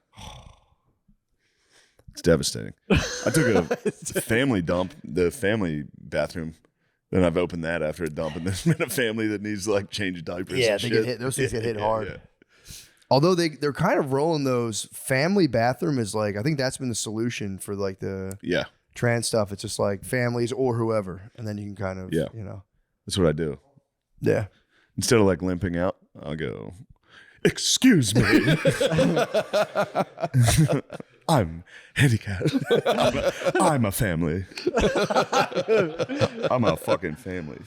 It's devastating. I took a family dump, the family bathroom. Then I've opened that after a dump, and there's been a family that needs to like change diapers. Yeah, and they shit. get hit. Those things get hit hard. Yeah. Although they're kind of rolling those family bathroom is like, I think that's been the solution for like the Yeah, trans stuff. It's just like families or whoever, and then you can kind of, Yeah. That's what I do. yeah. Instead of like limping out, I'll go, excuse me. I'm handicapped. I'm a family. I'm a fucking family.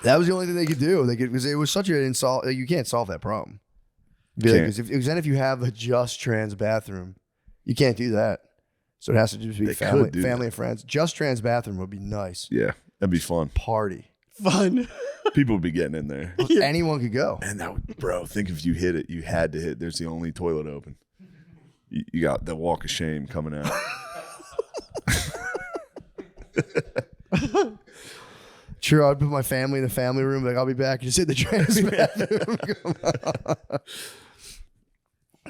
That was the only thing they could do. They could, because it was such an insult. You can't solve that problem. Because if you have a just trans bathroom, you can't do that. So it has to just be They family could do and friends. Just trans bathroom would be nice. Yeah, that'd be fun. Party. Fun. People would be getting in there. Anyone could go. And that would, bro, think if you hit it, you had to hit. There's the only toilet open. You got the walk of shame coming out. True, I'd put my family in the family room. Like, I'll be back. Just hit the trans bathroom.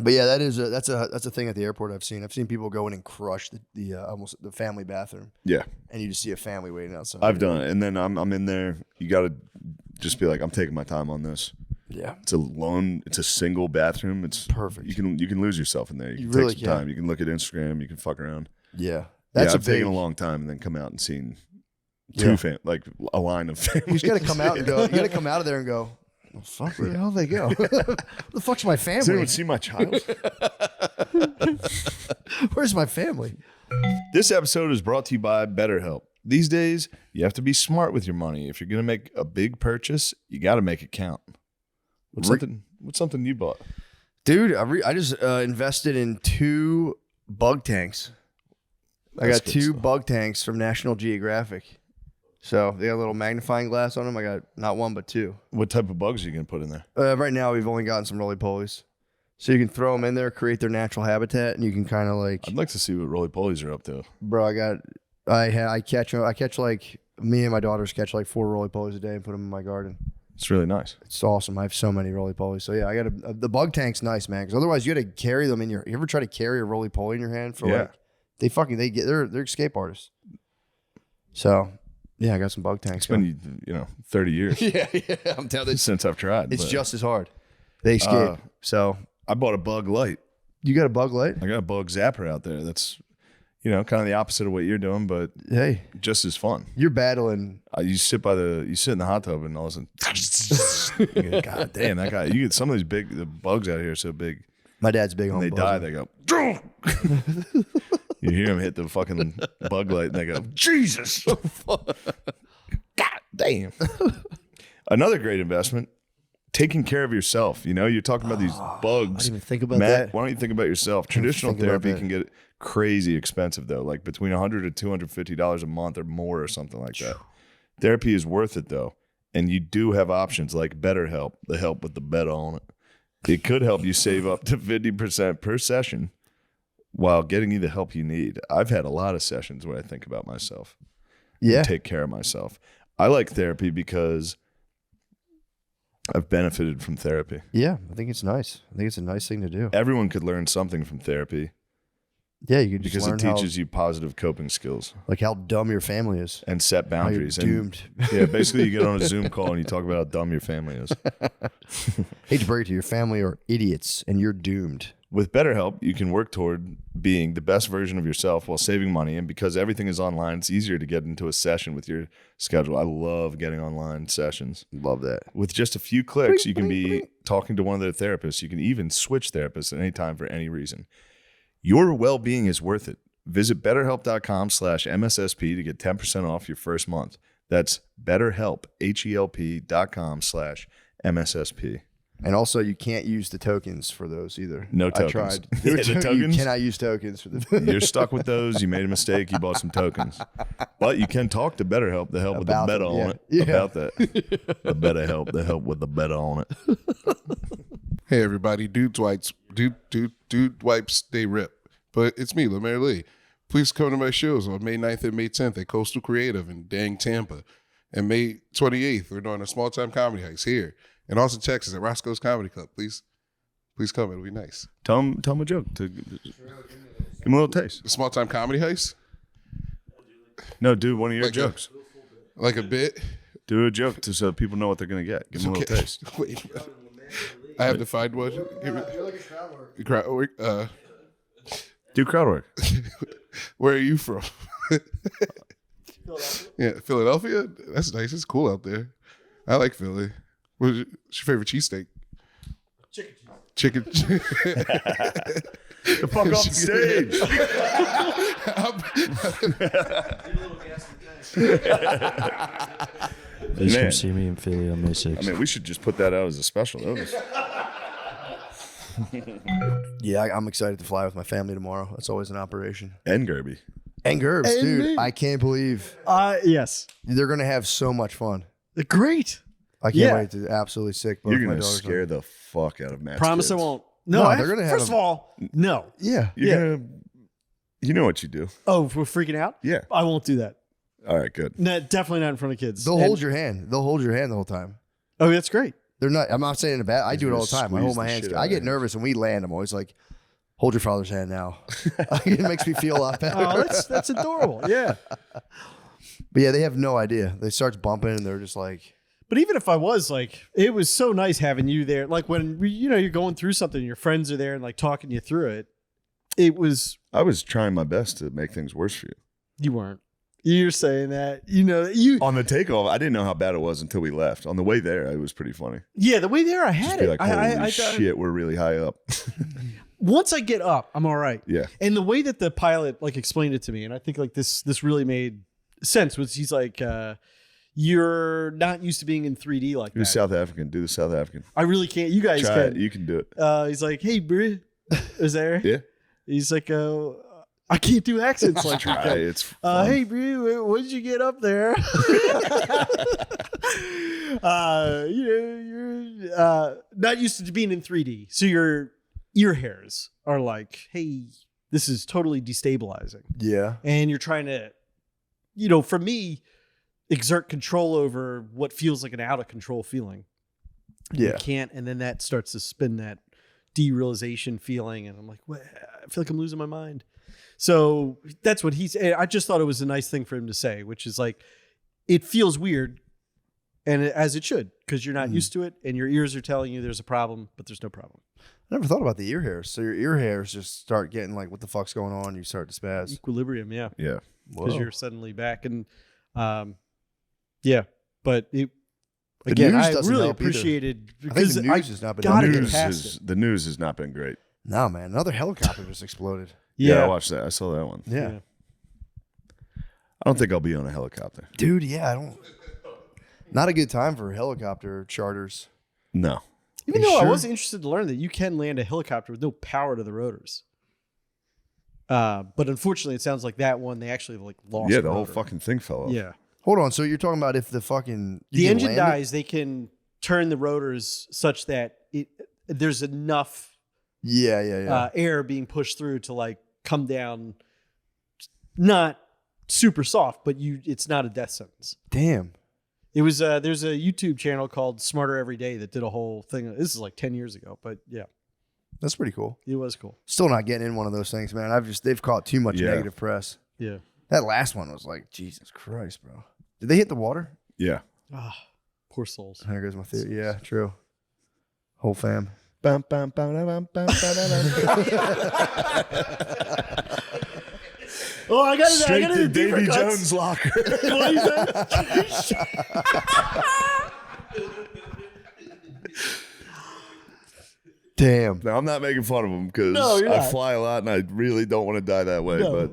But yeah, that's a thing at the airport. I've seen people go in and crush the almost the family bathroom, Yeah, and you just see a family waiting outside. I've done it. And then I'm in there. You got to just be like, I'm taking my time on this. Yeah, It's a single bathroom. It's perfect. You can lose yourself in there. You can really take some time. You can look at Instagram. You can fuck around. Yeah, that's I've taken a long time and then come out and seen like a line of families. You just got to come out and go. You got to come out of there and go. Oh, fuck, where the hell did they go? Where the fuck's my Does family? anyone see my child? Where's my family? This episode is brought to you by BetterHelp. These days, you have to be smart with your money. If you're going to make a big purchase, you got to make it count. What's something you bought? Dude, I just invested in 2 bug tanks. I That's got good 2 stuff. bug tanks from National Geographic. So they got a little magnifying glass on them. I got not 1 but 2. What type of bugs are you going to put in there? Right now, we've only gotten some roly-polies. So you can throw them in there, create their natural habitat, and you can kind of like, I'd like to see what roly-polies are up to. bro, I catch like, me and my daughters catch like 4 roly-polies a day and put them in my garden. It's really nice. It's awesome. I have so many roly-polies. So yeah, I got the bug tank's nice, man. Because otherwise, you got to carry them in your. You ever try to carry a roly-poly in your hand for Yeah. like they're escape artists. So yeah, I got some bug tanks. It's been 30 years yeah, I'm telling you, since I've tried. it's but just as hard. They escape. So I bought a bug light. you got a bug light? I got a bug zapper out there. That's kind of the opposite of what you're doing, but Hey, just as fun. you're battling. You sit in the hot tub and all of a sudden, you go, God damn, that guy! You get some of these the bugs out here are so big. My dad's big When on they bugs. die, they go. You hear them hit the fucking bug light, and they go, Jesus! God damn! Another great investment: taking care of yourself. You know, you're talking about these bugs. I didn't even think about Matt, that. why don't you think about yourself? Traditional think about therapy that. can get crazy expensive though, like between $100 to $250 a month or more or something like that. Therapy is worth it though, and you do have options like BetterHelp, the help with the beta on it. It could help you save up to 50% per session while getting you the help you need. I've had a lot of sessions where I think about myself. Yeah. Take care of myself. I like therapy because I've benefited from therapy. Yeah, I think it's nice. I think it's a nice thing to do. Everyone could learn something from therapy Yeah, you can just because it learn teaches you positive coping skills how dumb your family is. and set How you're boundaries. And, doomed. yeah, basically you get on a Zoom call and you talk about how dumb your family is. Hate to break it to you, your family are idiots, and you're doomed. With BetterHelp, you can work toward being the best version of yourself while saving money. And because everything is online, it's easier to get into a session with your schedule. I love getting online sessions. Love that. With just a few clicks, you can be talking to one of their therapists. You can even switch therapists at any time for any reason. Your well-being is worth it. Visit betterhelp.com/MSSP to get 10% off your first month. That's betterhelp, HELP.com/MSSP. And also, you can't use the tokens for those either. No tokens. I tried. Yeah, the You tokens? cannot use tokens for the. You're stuck with those. You made a mistake. You bought some tokens. But you can talk to BetterHelp, the help with the About beta it, on yeah. it. Yeah. About that. The BetterHelp, the help with the beta on it. Hey everybody, dude wipes they rip. But it's me, Lemaire Lee. Please come to my shows on May 9th and May 10th at Coastal Creative in Dang, Tampa. And May 28th, we're doing a small time comedy heist here in Austin, Texas at Roscoe's Comedy Club. Please come, it'll be nice. Tell him a joke. Give him a little taste. A small time comedy heist? No, do one of your Like a- jokes. Like a bit? Do a joke so people know what they're going to get. Give them a little taste. Wait, I have to find one. Give me, crowd work. Do crowd work. Where are you from? Yeah, Philadelphia? That's nice. It's cool out there. I like Philly. What's your favorite cheesesteak? Chicken. The fuck off the stage. Please Man. come see me in Philly on May 6th. I mean, we should just put that out as a special notice. Yeah, I'm excited to fly with my family tomorrow. That's always an operation. And Gerby. And Gerbs, And dude, me. I can't believe Yes. they're gonna have so much fun. Great. I can't Yeah. wait to absolutely sick both You're my going to daughters. scare the fuck out of Matt's Promise I kids. won't. No, No, they're gonna have First of all, no. Yeah. You're gonna, you know what you do. Oh, if we're freaking out? Yeah. I won't do that. All right, good. No, definitely not in front of kids. They'll And- hold your hand. They'll hold your hand the whole time. Oh, that's great. They're not. I'm not saying it bad. I do it gonna all the time. I squeeze hold my the hands. shit out I of get your nervous when we land. I'm always like, "Hold your father's hand now." It makes me feel a lot better. Oh, that's adorable. Yeah. But yeah, they have no idea. They start bumping, and they're just like, But even if I was like, it was so nice having you there. Like when you're going through something, and your friends are there and like talking you through it. It was I was trying my best to make things worse for you. you weren't. You're saying that you. On the takeoff, I didn't know how bad it was until we left. On the way there, it was pretty funny. Yeah, the way there I Just had be it. like, holy I shit, we're really high up. Once I get up, I'm all right. Yeah. And the way that the pilot like explained it to me, and I think like this really made sense, was he's like, you're not used to being in 3D like Do that. South African. Do the South African. I really can't. You guys Try can. it. You can do it. He's like, hey, bro, is there? Yeah. He's like, I can't do accents like Try that. it. It's fun. Hey, bro, what did you get up there? You're not used to being in 3D, so your ear hairs are like, hey, this is totally destabilizing, "Yeah, and you're trying to, for me, exert control over what feels like an out of control feeling. You yeah." can't, and then that starts to spin that derealization feeling, and I'm like, what? I feel like I'm losing my mind. So that's what he's. I just thought it was a nice thing for him to say, which is like, it feels weird, and as it should, because you're not used to it, and your ears are telling you there's a problem, but there's no problem. I never thought about the ear hairs. So your ear hairs just start getting like, "What the fuck's going on?" You start to spaz. Equilibrium, yeah, Yeah. because Whoa. you're suddenly back, and yeah, but it. The Again, news I doesn't really help either. appreciated I think because the news has not been. gotta helping. get News past is, it. the news has not been great. No, man, another helicopter just exploded. Yeah, I watched that. I saw that one. Yeah. Yeah. I don't think I'll be on a helicopter. Dude. Yeah, I don't. Not a good time for helicopter charters. No. Even though I was interested to learn that you can land a helicopter with no power to the rotors. But unfortunately, it sounds like that one they actually like lost. Yeah, the whole fucking thing fell off. Yeah. Hold on. So you're talking about if the fucking The engine dies, they can turn the rotors such that there's enough air being pushed through to like come down, not super soft, but it's not a death sentence. Damn. It was there's a YouTube channel called Smarter Every Day that did a whole thing. This is like 10 years ago, but yeah. That's pretty cool. It was cool. Still not getting in one of those things, man. They've caught too much negative press. Yeah. That last one was like, Jesus Christ, bro. Did they hit the water? Yeah. Ah, poor souls. There goes my theory. Yeah, true. Whole fam. Bum, bum, bum, bum, bum, Oh, I got it. Straight I got to it. Davy Jones' locker. What is that? Damn. Now, I'm not making fun of him because you're I not. fly a lot and I really don't want to die that way. No.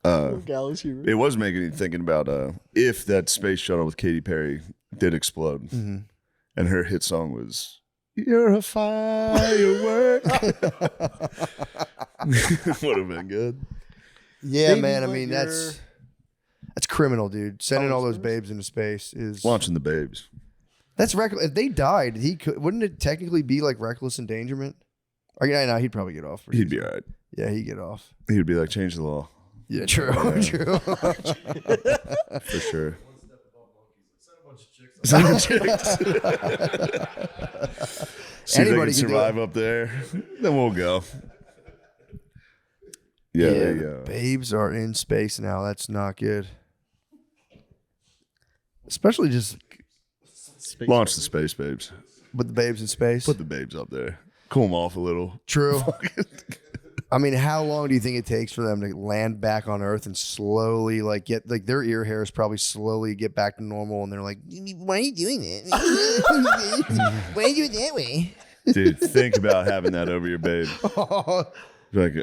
But Gallows humor. it was making me thinking about if that space shuttle with Katy Perry did explode, and her hit song was "You're a Firework." Would have been good. Yeah, Baby, man. I like mean, that's criminal, dude. Sending all those babes into space is Launching the babes. That's reckless. If they died, wouldn't it technically be like reckless endangerment? Or no, he'd probably get off. He'd be all right. Yeah, he'd get off. He'd be like, change the law. Yeah, true. True. For sure. See if they Anybody can can do survive up there. Then we'll go. Yeah. Babes are in space now. That's not good. Especially just Launch the space babes. with the babes in space. Put the babes up there. Cool them off a little. True. I mean, how long do you think it takes for them to land back on Earth and slowly get their ear hairs probably slowly get back to normal, and they're like, "Why are you doing that? Why are you doing it that way?" Dude, think about having that over your babe. Like,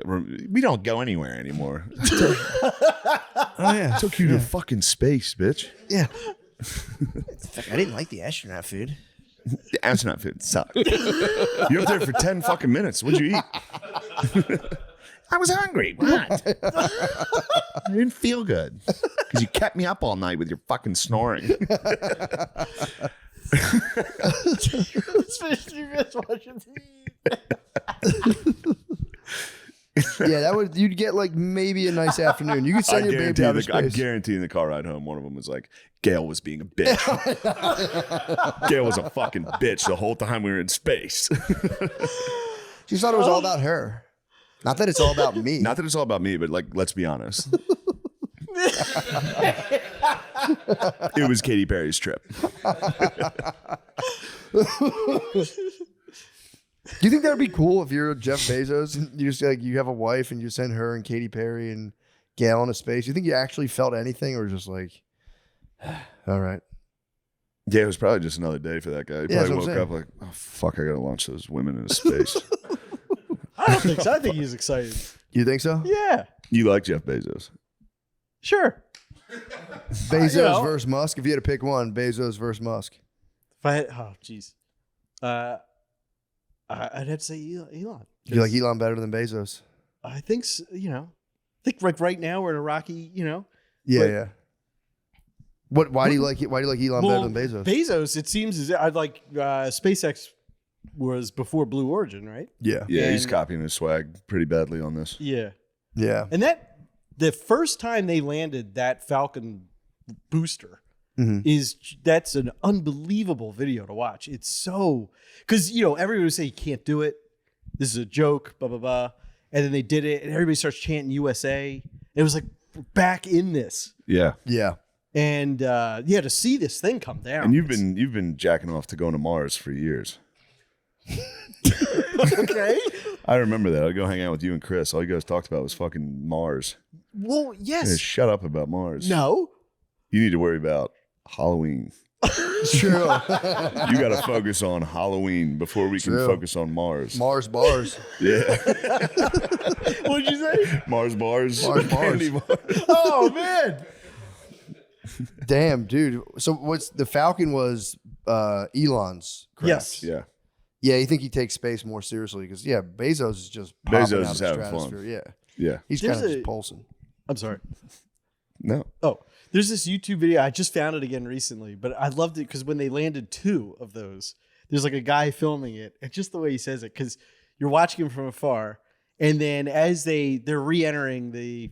we don't go anywhere anymore. Oh yeah, Took you to fucking space, bitch. yeah. I didn't like the astronaut food. The astronaut food sucked. You're up there for 10 fucking minutes. What'd you eat? I was hungry. What? I didn't feel good. Because you kept me up all night with your fucking snoring. Yeah, you'd get maybe a nice afternoon. You could send your baby out of I space. guarantee in the car ride home, one of them was like, Gail was being a bitch. Gail was a fucking bitch the whole time we were in space. She thought it was all about her. Not that it's all about me. Not that it's all about me, but let's be honest. It was Katy Perry's trip. Do you think that would be cool if you're Jeff Bezos and you just you have a wife and you send her and Katy Perry and Gail into space? Do you think you actually felt anything, or just all right? Yeah, it was probably just another day for that guy. He Yeah, probably that's what woke I'm up like, oh fuck, I gotta launch those women into space. I don't think so. I think he's excited. You think so? Yeah, You like Jeff Bezos? sure. Bezos versus Musk. If you had to pick one, Bezos versus Musk. If I had, jeez, I'd have to say Elon. You like Elon better than Bezos? I think so, I think right now we're in a rocky. Yeah, But- yeah. Why do you like Elon better than Bezos? Bezos, it seems as I'd like SpaceX was before Blue Origin, right? Yeah, Yeah, he's And- copying his swag pretty badly on this. Yeah, yeah. and the first time they landed that Falcon Booster that's an unbelievable video to watch. It's so because everybody would say you can't do it. This is a joke, blah blah blah, and then they did it, and everybody starts chanting USA. It was like we're back in this, Yeah. Yeah. and to see this thing come down. And you've been jacking off to going to Mars for years. okay. I remember that. I'd go hang out with you and Chris. All you guys talked about was fucking Mars. Well, yes. Yeah, shut up about Mars. No. You need to worry about Halloween. True. You got to focus on Halloween before we can True. focus on Mars. Mars bars. Yeah. What'd you say? Mars bars. Mars bars. Candy bars. Oh man. Damn, dude. So the Falcon was Elon's craft. Yes. Yeah. Yeah, you think he takes space more seriously because Bezos is just popping Bezos out is of the having fun. stratosphere. Yeah, Yeah. he's There's kind of a- just pulsing. I'm sorry. No. Oh, there's this YouTube video. I just found it again recently, but I loved it because when they landed 2 of those, there's like a guy filming it, and just the way he says it, because you're watching him from afar, and then as they're re-entering, the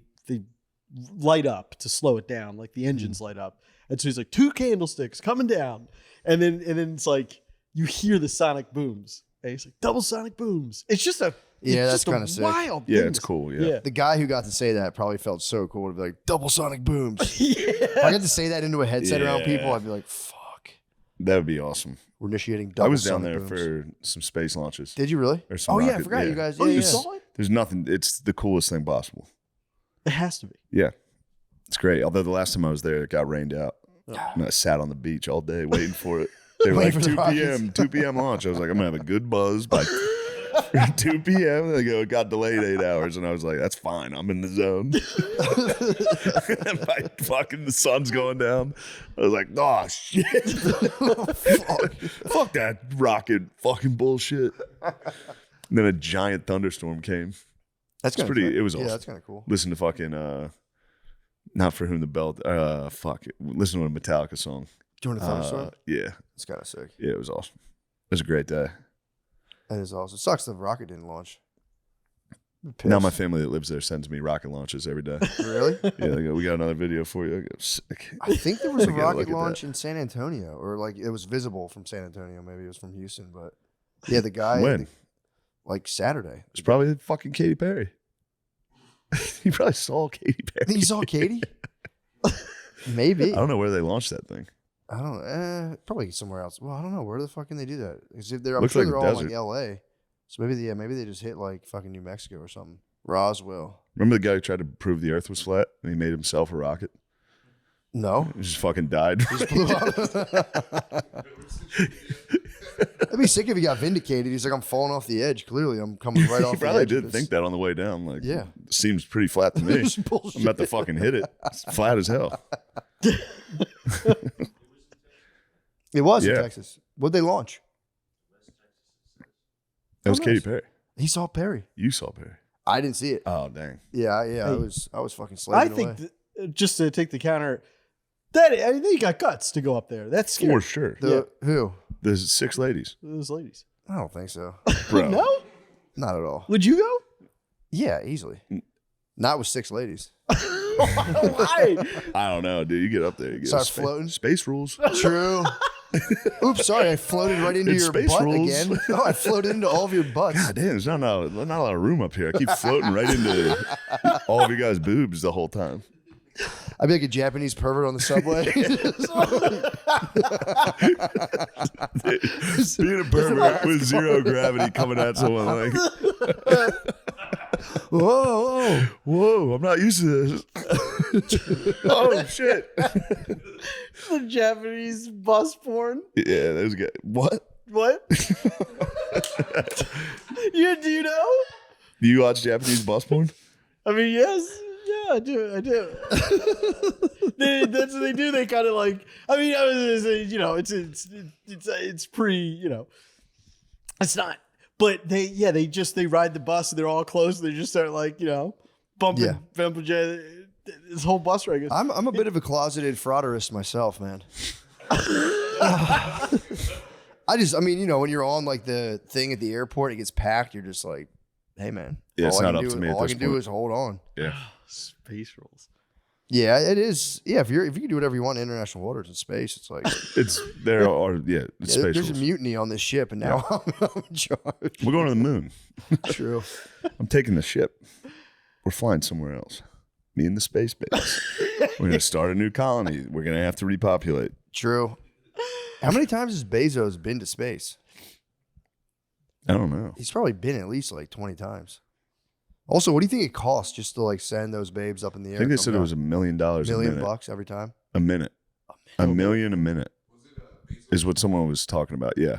light up to slow it down, like the engines light up, and so he's like 2 candlesticks coming down, and then it's like you hear the sonic booms, and he's like double sonic booms. It's just that's kind of sick. wild. Yeah, thing it's to- cool. Yeah. The guy who got to say that probably felt so cool to be like double sonic booms. If Yeah. I got to say that into a headset around Yeah. people, I'd be like, "Fuck, That would be awesome. we're initiating double." I was down sonic there booms. for some space launches. Did you really? Or some Oh yeah, I rocket- forgot you guys. Oh, Yeah, you yeah. saw it? There's nothing. It's the coolest thing possible. It has to be. Yeah. It's great. Although the last time I was there, it got rained out. And I sat on the beach all day waiting for it. They were Waiting like for the 2 p.m. 2 p.m. launch. I was like, I'm going to have a good buzz by 2 p.m. They go, it got delayed 8 hours. And I was like, that's fine. I'm in the zone. And my fucking the sun's going down. I was like, oh, shit. Fuck that rocket fucking bullshit. And then a giant thunderstorm came. That's It's kinda pretty- cool. it was Yeah, awesome. that's kind of cool. Listen to fucking, not For Whom the Bell, fuck it. Listen to a Metallica song. Doing a thunderstorm. Yeah. It's kind of sick. Yeah, it was awesome. It was a great day. That is awesome. It sucks the rocket didn't launch. Now my family that lives there sends me rocket launches every day. Really? Yeah, they go, we got another video for you. I go, sick. I think there was a I gotta look rocket at launch that. in San Antonio, or like it was visible from San Antonio. Maybe it was from Houston, but yeah, the guy When? like Saturday. It's probably fucking Katy Perry. You probably saw Katy I Perry. think you saw Katie. Maybe I don't know where they launched that thing. I don't. Probably somewhere else. Well, I don't know where the fuck can they do that? Because I'm Looks sure like they're a all in, desert. like L.A. So maybe they just hit like fucking New Mexico or something. Roswell. Remember the guy who tried to prove the Earth was flat and he made himself a rocket? No. He just fucking died. Just blew up. That'd be sick if he got vindicated. He's like, I'm falling off the edge. Clearly, I'm coming right off He the probably edge. did think that on the way down. Like, Yeah. seems pretty flat to me. It's bullshit. I'm about to fucking hit it. It's flat as hell. It was in Yeah. Texas. What'd they launch? That was Oh, Katy nice. Perry. He saw Perry. You saw Perry. I didn't see it. Oh, dang. Yeah. Hey. I was fucking I slaving think away. just to take the counter, they got guts to go up there. That's scary. For sure. Who? There's 6 ladies. Those ladies. I don't think so. Bro. No? Not at all. Would you go? Yeah, easily. Not with 6 ladies. Why? I don't know, dude. You get up there. You get Start floating? Space rules. True. Oops, sorry. I floated right into It's your space butt rules. again. Oh, I floated into all of your butts. God damn, there's not a lot of room up here. I keep floating right into all of you guys' boobs the whole time. I'd be like a Japanese pervert on the subway. Being a pervert with zero gravity coming at someone like, Whoa. whoa, I'm not used to this. Oh, shit. The Japanese bus porn. Yeah, there's guys. What? What? Do you know? Do you watch Japanese bus porn? I mean, yes. Yeah, I do. That's what they do. They kind of like. I mean, I was gonna say, it's pretty. It's not. But they ride the bus and they're all close. And they just start like bumping, Yeah. bumping this whole bus ride. I'm a bit of a closeted frauderist myself, man. I mean, when you're on like the thing at the airport, it gets packed. You're just like, hey, man. Yeah, it's all I not can up do- to me at All I this can do point. is hold on. Yeah. Space rules. Yeah, it is. Yeah, if you can do whatever you want in international waters in space, it's like It's space there's rules. a mutiny on this ship, and now I'm in charge. We're going to the moon. True. I'm taking the ship. We're flying somewhere else. Me and the space base. We're going to start a new colony. We're going to have to repopulate. True. How many times has Bezos been to space? I don't know. He's probably been at least like 20 times. Also, what do you think it costs just to like send those babes up in the air? I think they said it was $1 million a million minute. bucks every time. A minute. A million a minute is what someone was talking about. Yeah.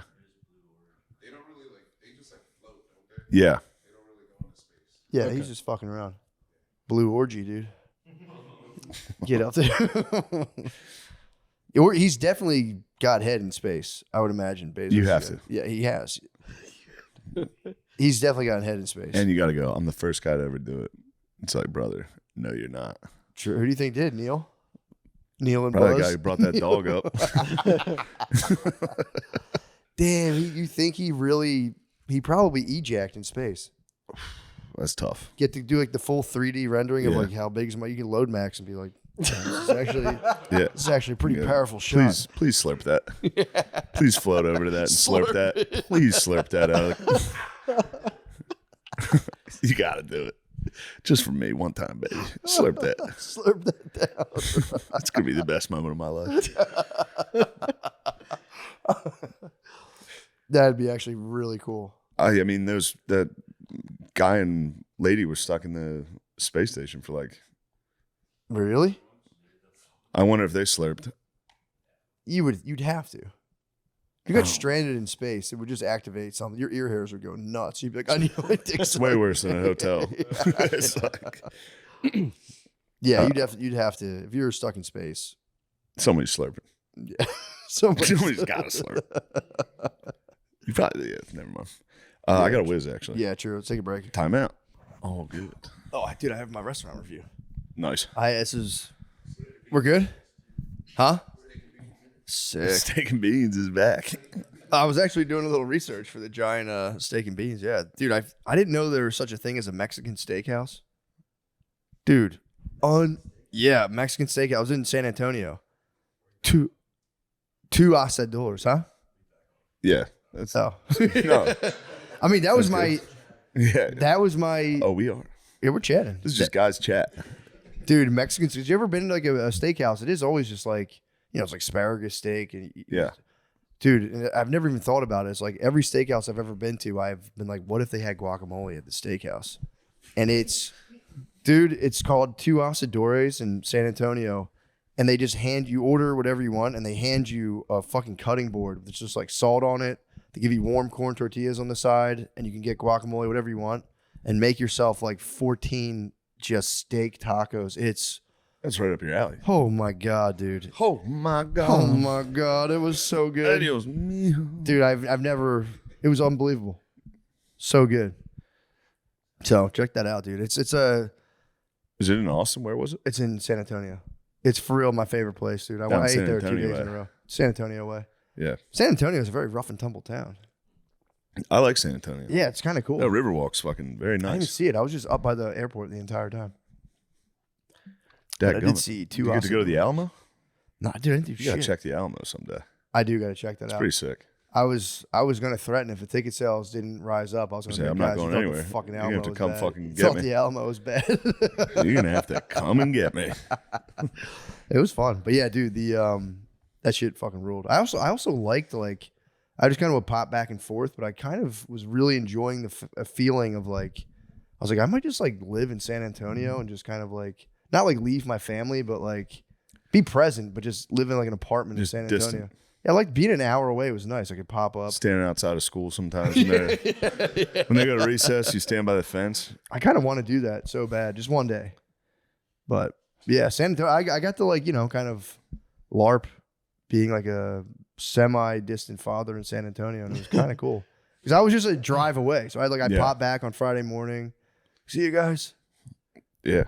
They don't really they just float, don't they? Yeah. They don't really go into space. Yeah, he's just fucking around. Blue orgy, dude. Get up there. He's definitely got head in space, I would imagine. Bezos You have has. to. Yeah, he has. He's definitely gotten head in space. And you got to go. I'm the first guy to ever do it. It's like, brother, no, you're not. True. Who do you think did? Neil? Neil and Probably the Buzz? guy who brought that dog up. Damn, you think he probably ejacked in space. That's tough. Get to do like the full 3D rendering of like how big is my, you can load max and be like, this is actually a pretty powerful shot. Please slurp that. Please float over to that and slurp that. Please slurp that out. You got to do it. Just for me, one time, baby. Slurp that. Slurp that down. That's going to be the best moment of my life. That'd be actually really cool. I mean, that guy and lady were stuck in the space station for like. Really? I wonder if they slurped. You'd have to. If you got stranded in space, it would just activate something. Your ear hairs would go nuts. You'd be like, I need my dick. It's way worse than a hotel. It's like, yeah, you'd have to. If you were stuck in space, somebody's slurping. yeah, Somebody's got to slurp. You probably, never mind. I got a whiz, actually. Yeah, true. Let's take a break. Time out. Oh, good. Oh, dude, I have my restaurant review. Nice. We're good? Huh? Sick. Steak and beans is back. I was actually doing a little research for the giant steak and beans. Yeah, dude, I didn't know there was such a thing as a Mexican steakhouse. Dude, Mexican steakhouse. I was in San Antonio. Two asadores, huh? Yeah. Oh. No. I mean, that was my. Yeah. That was my. Oh, we are. Yeah, we're chatting. This is just guys chat. Dude, Mexicans. Have you ever been to like a steakhouse? It is always just like, it's like asparagus steak. And Yeah. Dude, and I've never even thought about it. It's like every steakhouse I've ever been to, I've been like, what if they had guacamole at the steakhouse? And it's called Two Asadores in San Antonio. And they just you order whatever you want, and they hand you a fucking cutting board with just like salt on it. They give you warm corn tortillas on the side, and you can get guacamole, whatever you want, and make yourself like 14 just steak tacos. That's right up your alley. Oh my God, dude. Oh my God. Oh my God, it was so good. Adios, mío. Dude, I've never, it was unbelievable. So good. So check that out, dude. Is it in Austin? Where was it? It's in San Antonio. It's for real my favorite place, dude. I ate San there 2 Antonio days in a row. San Antonio way. Yeah. San Antonio is a very rough and tumble town. I like San Antonio. Yeah, it's kind of cool. No, Riverwalk's fucking very I didn't nice. see it. I was just up by the airport the entire time. But I did see two. You get to go to the Alamo? No, dude, I didn't do You shit. gotta check the Alamo someday. I do gotta check that It's out. pretty sick. I was gonna threaten if the ticket sales didn't rise up. I was gonna Say, say, I'm not going anywhere. The fucking You're Alamo gonna have to was come bad. fucking get Thought me. the Alamo was bad. You're gonna have to come and get me. It was fun, but yeah, dude, that shit fucking ruled. I also liked like, I just kind of would pop back and forth, but I kind of was really enjoying the feeling of like, I was like, I might just like live in San Antonio and just kind of like not like leave my family, but like be present, but just live in like an apartment Just in San Antonio. distant. Yeah, like being an hour away was nice. I could pop up. Standing outside of school sometimes. When they go to recess, you stand by the fence. I kind of want to do that so bad, just one day. But yeah, San Antonio, I got to like, kind of LARP being like a semi-distant father in San Antonio, and it was kind of cool. Because I was just a drive away. So I'd pop back on Friday morning. See you guys. Yeah.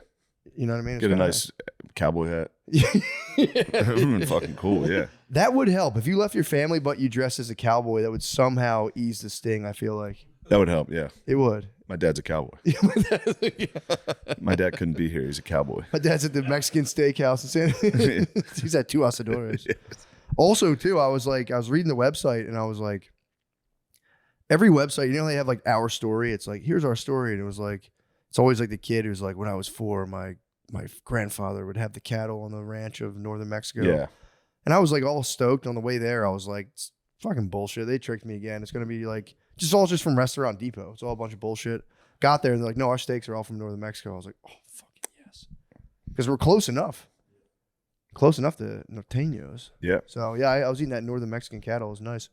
You know what I mean? Get a nice cowboy hat. That would have been fucking cool, yeah. That would help. If you left your family but you dressed as a cowboy, that would somehow ease the sting, I feel like. That would help, yeah. It would. My dad's a cowboy. My dad couldn't be here. He's a cowboy. My dad's at the Mexican steakhouse in San He's at Two Asadores. Yes. Also, too, I was reading the website and I was like, every website, they have like our story. It's like, here's our story. And it was like, it's always like the kid who's like, when I was 4, my grandfather would have the cattle on the ranch of northern Mexico. Yeah. And I was like all stoked on the way there. I was like, it's fucking bullshit. They tricked me again. It's going to be like, just from Restaurant Depot. It's all a bunch of bullshit. Got there and they're like, no, our steaks are all from northern Mexico. I was like, oh, fucking yes. Because we're close enough. Close enough to norteños. Yeah. So, yeah, I was eating that northern Mexican cattle. It was nice.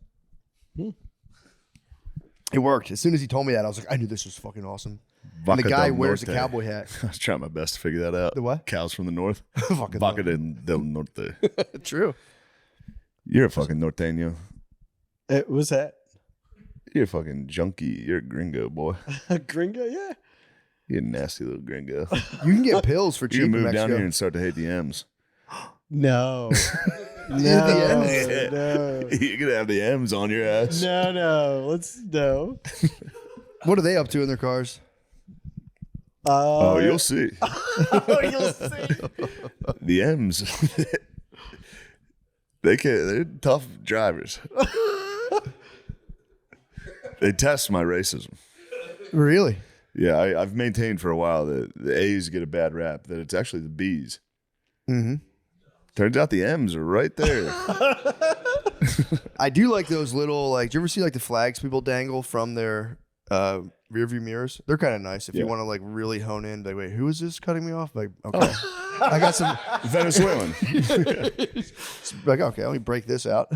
It worked. As soon as he told me that, I was like, I knew this was fucking awesome. And the guy wears a cowboy hat. I was trying my best to figure that out. The what? Cows from the north. Fucking Vaca del Norte. True. You're a fucking norteño. It was that. You're a fucking junkie. You're a gringo, boy. A gringo, yeah. You're a nasty little gringo. You can get pills for cheap You in can move Mexico. down here and start to hate the M's. No. No. Yeah. No. You're going to have the M's on your ass. No. No. What are they up to in their cars? Oh, you'll see. You'll see. The M's. They're tough drivers. They test my racism. Really? Yeah, I've maintained for a while that the A's get a bad rap, that it's actually the B's. Mm-hmm. Turns out the M's are right there. I do like those little, like, do you ever see like the flags people dangle from their rear view mirrors? They're kind of nice if you want to like really hone in. Like, wait, who is this cutting me off? Like, okay. I got some Venezuelan. like, okay, let me break this out.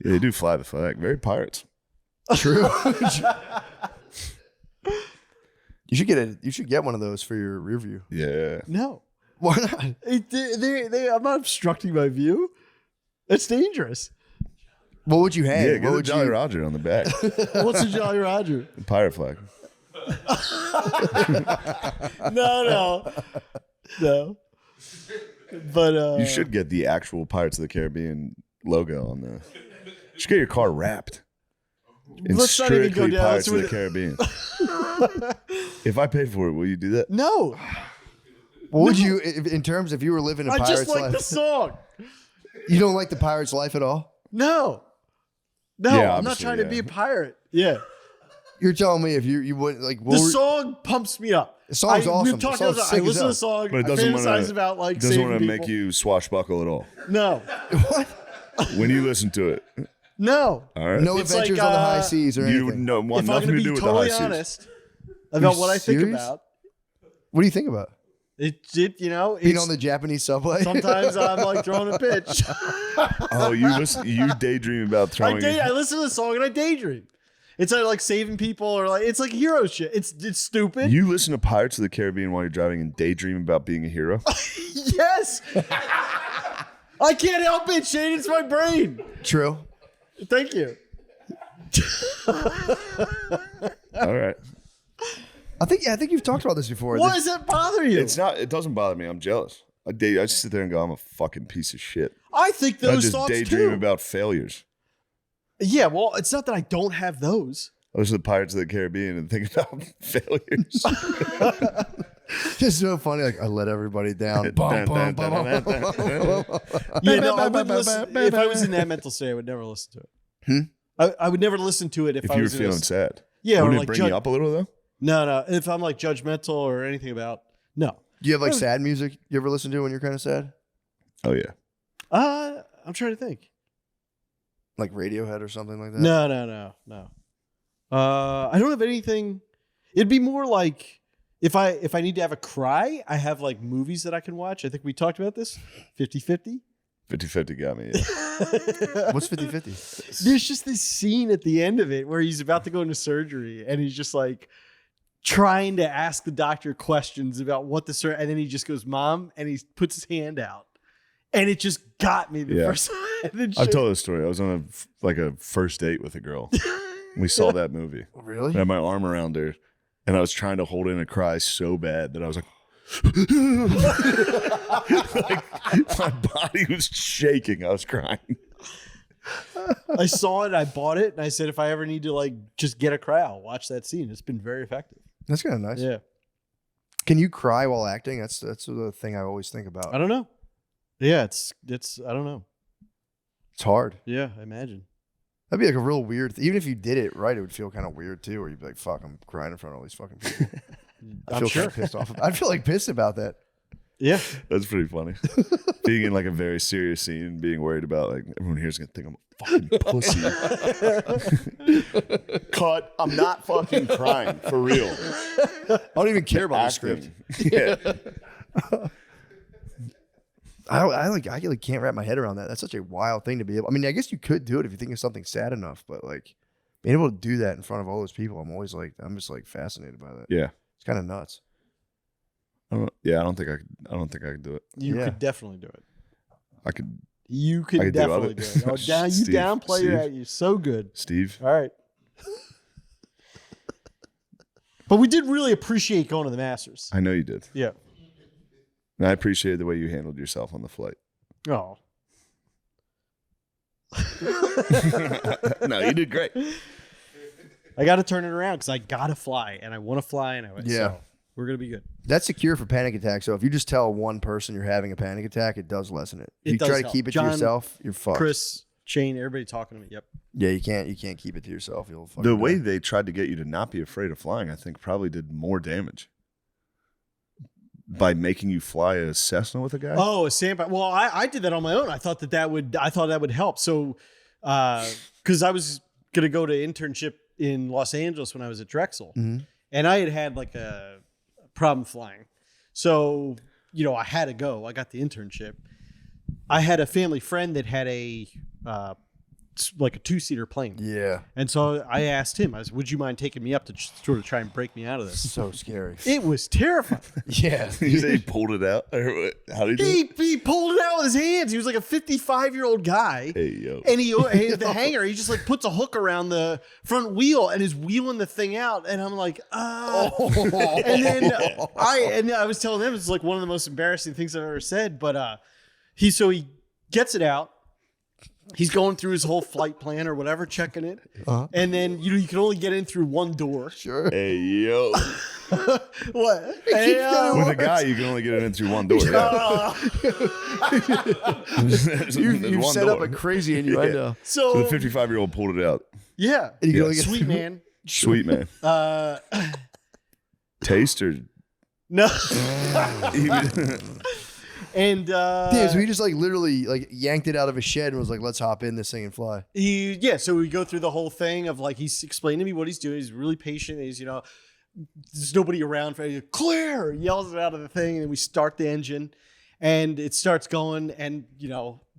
Yeah, they do fly the flag. Very pirates. True. You should get one of those for your rear view. Yeah. No. Why not? I'm not obstructing my view. It's dangerous. What would you have? Yeah, what get a would Jolly you? Roger on the back. What's a Jolly Roger? The pirate flag. No. But You should get the actual Pirates of the Caribbean logo on the. You should get your car wrapped. In Let's not even go strictly down. Pirates of the Caribbean. If I paid for it, will you do that? No. What would you, in terms if you were living a I pirate's just like life? the song. You don't like the pirate's life at all? No, Yeah, I'm not obviously, trying to yeah. be a pirate. Yeah. You're telling me if you wouldn't like The song pumps me up. The song's awesome. We've talked The song's about. I sick as listen to hell. the song. But it I doesn't fantasize want about like doesn't saving want to people. make you swashbuckle at all. No, what? When you listen to it, no. all right. No It's adventures like, on the high seas or You anything. want If I'm nothing going to to do be with the high totally seas. honest about what I think serious? about, What do you think about? it you know, Being it's, on the Japanese subway? sometimes I'm like throwing a pitch. Oh, you daydream about throwing. I listen to the song and I daydream. It's like saving people or like it's like hero shit. It's stupid. You listen to Pirates of the Caribbean while you're driving and daydream about being a hero. Yes. I can't help it, Shane. It's my brain. True. Thank you. All right. I think you've talked about this before. Why does that bother you? It's not. It doesn't bother me. I'm jealous. I just sit there and go, I'm a fucking piece of shit. I think I those just thoughts daydream too. about failures. Yeah, well, it's not that I don't have those. I listen to Pirates of the Caribbean and think about failures. Just so funny. Like I let everybody down. Bum, bum, bum, bum. Yeah, no, I wouldn't listen. If I was in that mental state, I would never listen to it. I would never listen to it if I you were was in feeling a, sad. Yeah, or Wouldn't like it bring you up a little though? No. If I'm like judgmental or anything about no. Do you have like sad music you ever listen to when you're kind of sad? Oh yeah. I'm trying to think. Like Radiohead or something like that? No. I don't have anything. It'd be more like if I need to have a cry, I have like movies that I can watch. I think we talked about this. 50-50. 50-50 got me. Yeah. What's 50-50? There's just this scene at the end of it where he's about to go into surgery and he's just like trying to ask the doctor questions about what the surgery, and then he just goes, "Mom," and he puts his hand out. And it just got me the first time. I've told this story. I was on a first date with a girl. We saw that movie. Really? I had my arm around her, and I was trying to hold in a cry so bad that I was like, like my body was shaking. I was crying. I saw it, I bought it, and I said, if I ever need to like just get a cry, I'll watch that scene. It's been very effective. That's kind of nice. Yeah. Can you cry while acting? That's the thing I always think about. I don't know. Yeah, it's I don't know. It's hard. Yeah, I imagine. That'd be like a real weird. Even if you did it right, it would feel kind of weird too. Where you'd be like, "Fuck, I'm crying in front of all these fucking people." I I'm feel sure. kind of pissed off. I'd feel like pissed about that. Yeah. That's pretty funny. Being in like a very serious scene and being worried about like everyone here's gonna think I'm a fucking pussy. Cut. I'm not fucking crying for real. I don't even care about the script. Yeah. I can't wrap my head around that. That's such a wild thing to be able. I mean, I guess you could do it if you think of something sad enough, but like being able to do that in front of all those people, I'm just like fascinated by that. Yeah. It's kind of nuts. I don't think I could do it. You Yeah. could definitely do it. I could You I can can do definitely do it. it. Oh, down, you Steve, downplay your Steve. at you so good. Steve. All right. But we did really appreciate going to the Masters. I know you did. Yeah. And I appreciated the way you handled yourself on the flight. Oh. No, you did great. I got to turn it around because I got to fly and I want to fly. And so we're going to be good. That's the cure for panic attacks. So if you just tell one person you're having a panic attack, it does lessen it. It You does try to help. keep it John, to yourself, you're fucked. Chris, Shane, everybody talking to me. Yep. Yeah, you can't keep it to yourself. You'll fucking The way die. they tried to get you to not be afraid of flying, I think probably did more damage by making you fly a Cessna with a guy. Oh, a sandbag. Well, I did that on my own. I thought that would help. So, because I was gonna go to internship in Los Angeles when I was at Drexel, and I had like a problem flying. So, I had to go. I got the internship. I had a family friend that had a like a 2-seater plane. Yeah. And so I asked him, I said, would you mind taking me up to sort of try and break me out of this? So scary. It was terrifying. Yeah. You say he pulled it out? Or what? How did he do it? He pulled it out with his hands. He was like a 55-year-old guy. Hey, yo. And the hanger, he just like puts a hook around the front wheel and is wheeling the thing out. And I'm like, And then I was telling him it's like one of the most embarrassing things I've ever said. But he gets it out. He's going through his whole flight plan or whatever, checking it. And then you can only get in through one door. Sure. Hey, yo. What? With a guy, you can only get in through one door. Yeah. You've set up a crazy innuendo. So the 55-year-old pulled it out. Yeah. And you can only get Sweet man. Sweet man. Taste or No. And Damn, so he just like literally like yanked it out of his shed and was like, let's hop in this thing and fly. So we go through the whole thing of like he's explaining to me what he's doing. He's really patient. He's there's nobody around for you. Clear, yells it out of the thing, and then we start the engine, and it starts going. And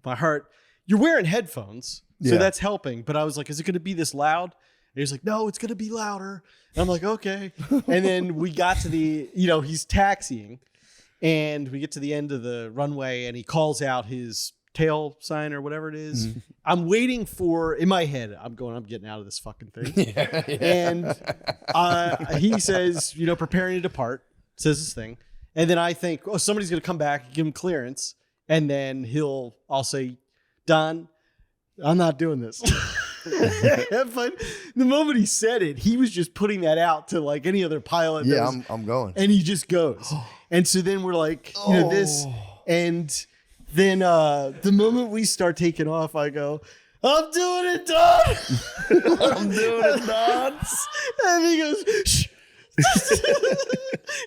my heart. You're wearing headphones, so that's helping. But I was like, is it going to be this loud? And he's like, no, it's going to be louder. And I'm like, okay. And then we got to the he's taxiing. And we get to the end of the runway and he calls out his tail sign or whatever it is. Mm-hmm. I'm waiting for, in my head, I'm getting out of this fucking thing. And he says, preparing to depart, says this thing. And then I think, somebody's going to come back, give him clearance. And then I'll say, Don, I'm not doing this. But the moment he said it, he was just putting that out to like any other pilot. Yeah, I'm going. And he just goes. And so then we're like, this. And then the moment we start taking off, I go, I'm doing it, Don. I'm doing it, Don. And he goes, shh.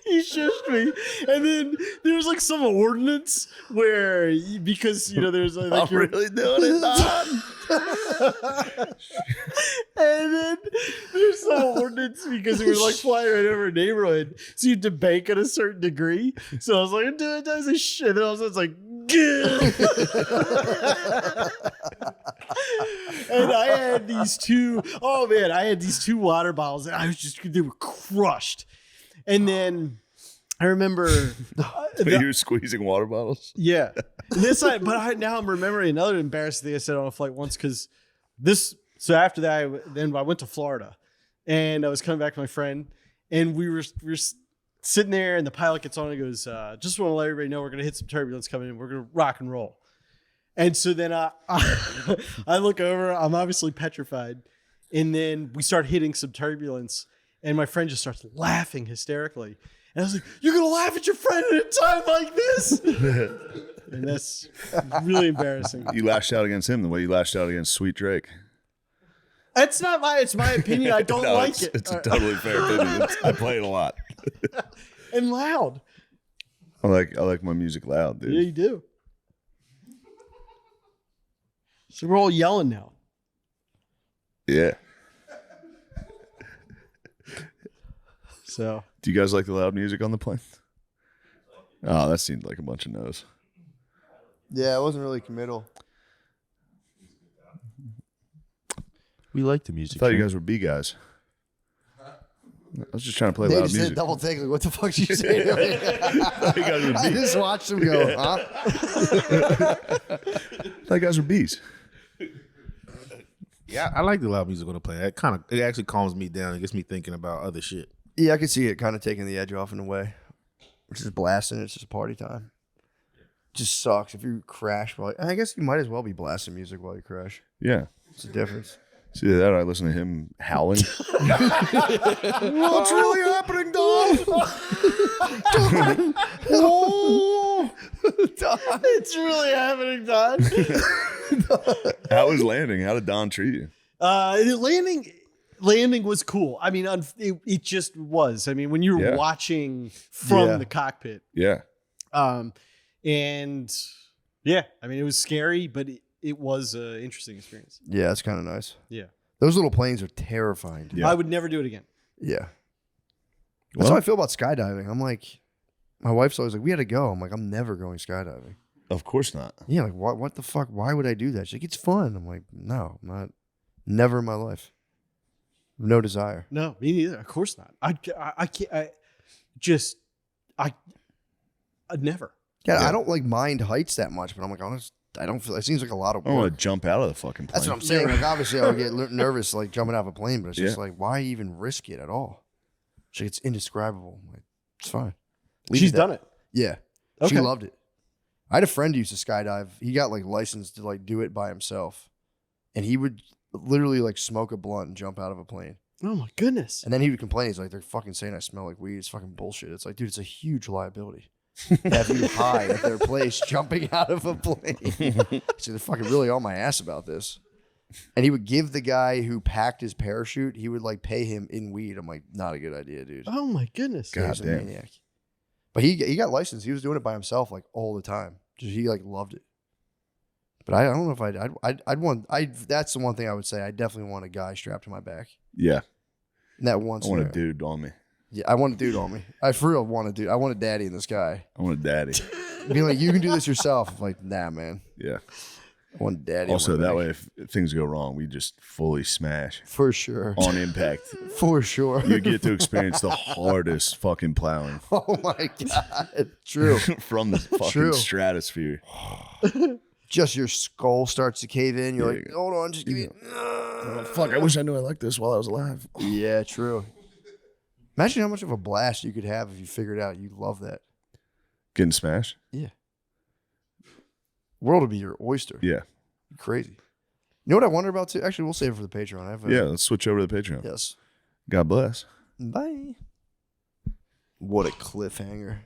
He shushed me. And then there was like some ordinance where because there's like I'm really doing it, Don. And then there's some ordinance because we were like flying right over a neighborhood, so you had to bank at a certain degree. So I was like, I'm doing it, as a shit. And then all of a sudden it's like, and I had these two water bottles, and they were crushed. And then I remember You were squeezing water bottles? yeah. Now I'm remembering another embarrassing thing I said on a flight once because so after that, I went to Florida and I was coming back with my friend and we were sitting there and the pilot gets on and goes, just want to let everybody know we're going to hit some turbulence coming in. We're going to rock and roll. And so then I look over, I'm obviously petrified. And then we start hitting some turbulence and my friend just starts laughing hysterically. And I was like, you're going to laugh at your friend at a time like this? And that's really embarrassing. You lashed out against him the way you lashed out against Sweet Drake. It's my opinion. I don't like it. It's a totally fair opinion. I play it a lot. And loud. I like my music loud, dude. Yeah, you do. So we're all yelling now. Yeah. So Do you guys like the loud music on the plane? Oh, that seemed like a bunch of no's. Yeah, it wasn't really committal. We like the I music. thought you guys were B guys. I was just trying to play They loud just did a music. double take. Like, what the fuck did you say to me? I just watched him go, huh? That guys were bees. Yeah, I like the loud music when I play. It actually calms me down. It gets me thinking about other shit. Yeah, I can see it kind of taking the edge off in a way. It's just blasting. It's just party time. Just sucks if you crash. I guess you might as well be blasting music while you crash. Yeah. It's a difference. See that? I listen to him howling. What's really happening, Don? Oh, it's really happening, Don. How was landing? How did Don treat you? Landing was cool. I mean, it just was. I mean, when you were watching from the cockpit, and yeah, I mean, it was scary, but it was an interesting experience. Yeah, it's kind of nice. Yeah, those little planes are terrifying. Yeah. I would never do it again. Yeah, that's how I feel about skydiving. I'm like, my wife's always like, we had to go. I'm like, I'm never going skydiving. Of course not. Yeah, like what the fuck? Why would I do that? She's like, it's fun. I'm like, no, I'm not. Never in my life. No desire. No, me neither. Of course not. I can't. I'd never. Yeah, I don't like mind heights that much, but I'm like, honest, I don't feel. It seems like a lot of I work. want to jump out of the fucking plane. That's what I'm saying. Like, obviously, I would get nervous like jumping out of a plane, but it's just like, why even risk it at all? She's like, it's indescribable. I'm like, it's fine. She's done it. Yeah, Okay. she loved it. I had a friend who used to skydive. He got like licensed to like do it by himself, and he would literally like smoke a blunt and jump out of a plane. Oh my goodness. And then he would complain. He's like, they're fucking saying I smell like weed. It's fucking bullshit. It's like, dude, it's a huge liability. Have you high at their place jumping out of a plane? So they're fucking really on my ass about this. And he would give the guy who packed his parachute, he would like pay him in weed. I'm like, not a good idea, dude. Oh my goodness. He was a maniac. But he got licensed. He was doing it by himself like all the time. Just he like loved it. But I don't know if I'd want. That's the one thing I would say. I definitely want a guy strapped to my back. Yeah. In that one I want a scenario. dude on me. Yeah, I want a dude on me. I for real want a dude. I want a daddy in the sky. I want a daddy. Being like, you can do this yourself. I'm like, nah, man. Yeah. I want a daddy. Also, on my that back. way, if things go wrong, we just fully smash For sure. on impact. For sure. You get to experience the hardest fucking plowing Oh my God. True. from the fucking True. stratosphere. Just your skull starts to cave in. You're Yeah. like, hold on, just give me. Oh, fuck, I wish I knew I liked this while I was alive. Yeah, true. Imagine how much of a blast you could have if you figured out you love that. Getting smashed? Yeah. World would be your oyster. Yeah. Crazy. You know what I wonder about too? Actually, we'll save it for the Patreon. I have Yeah, let's switch over to the Patreon. Yes. God bless. Bye. What a cliffhanger.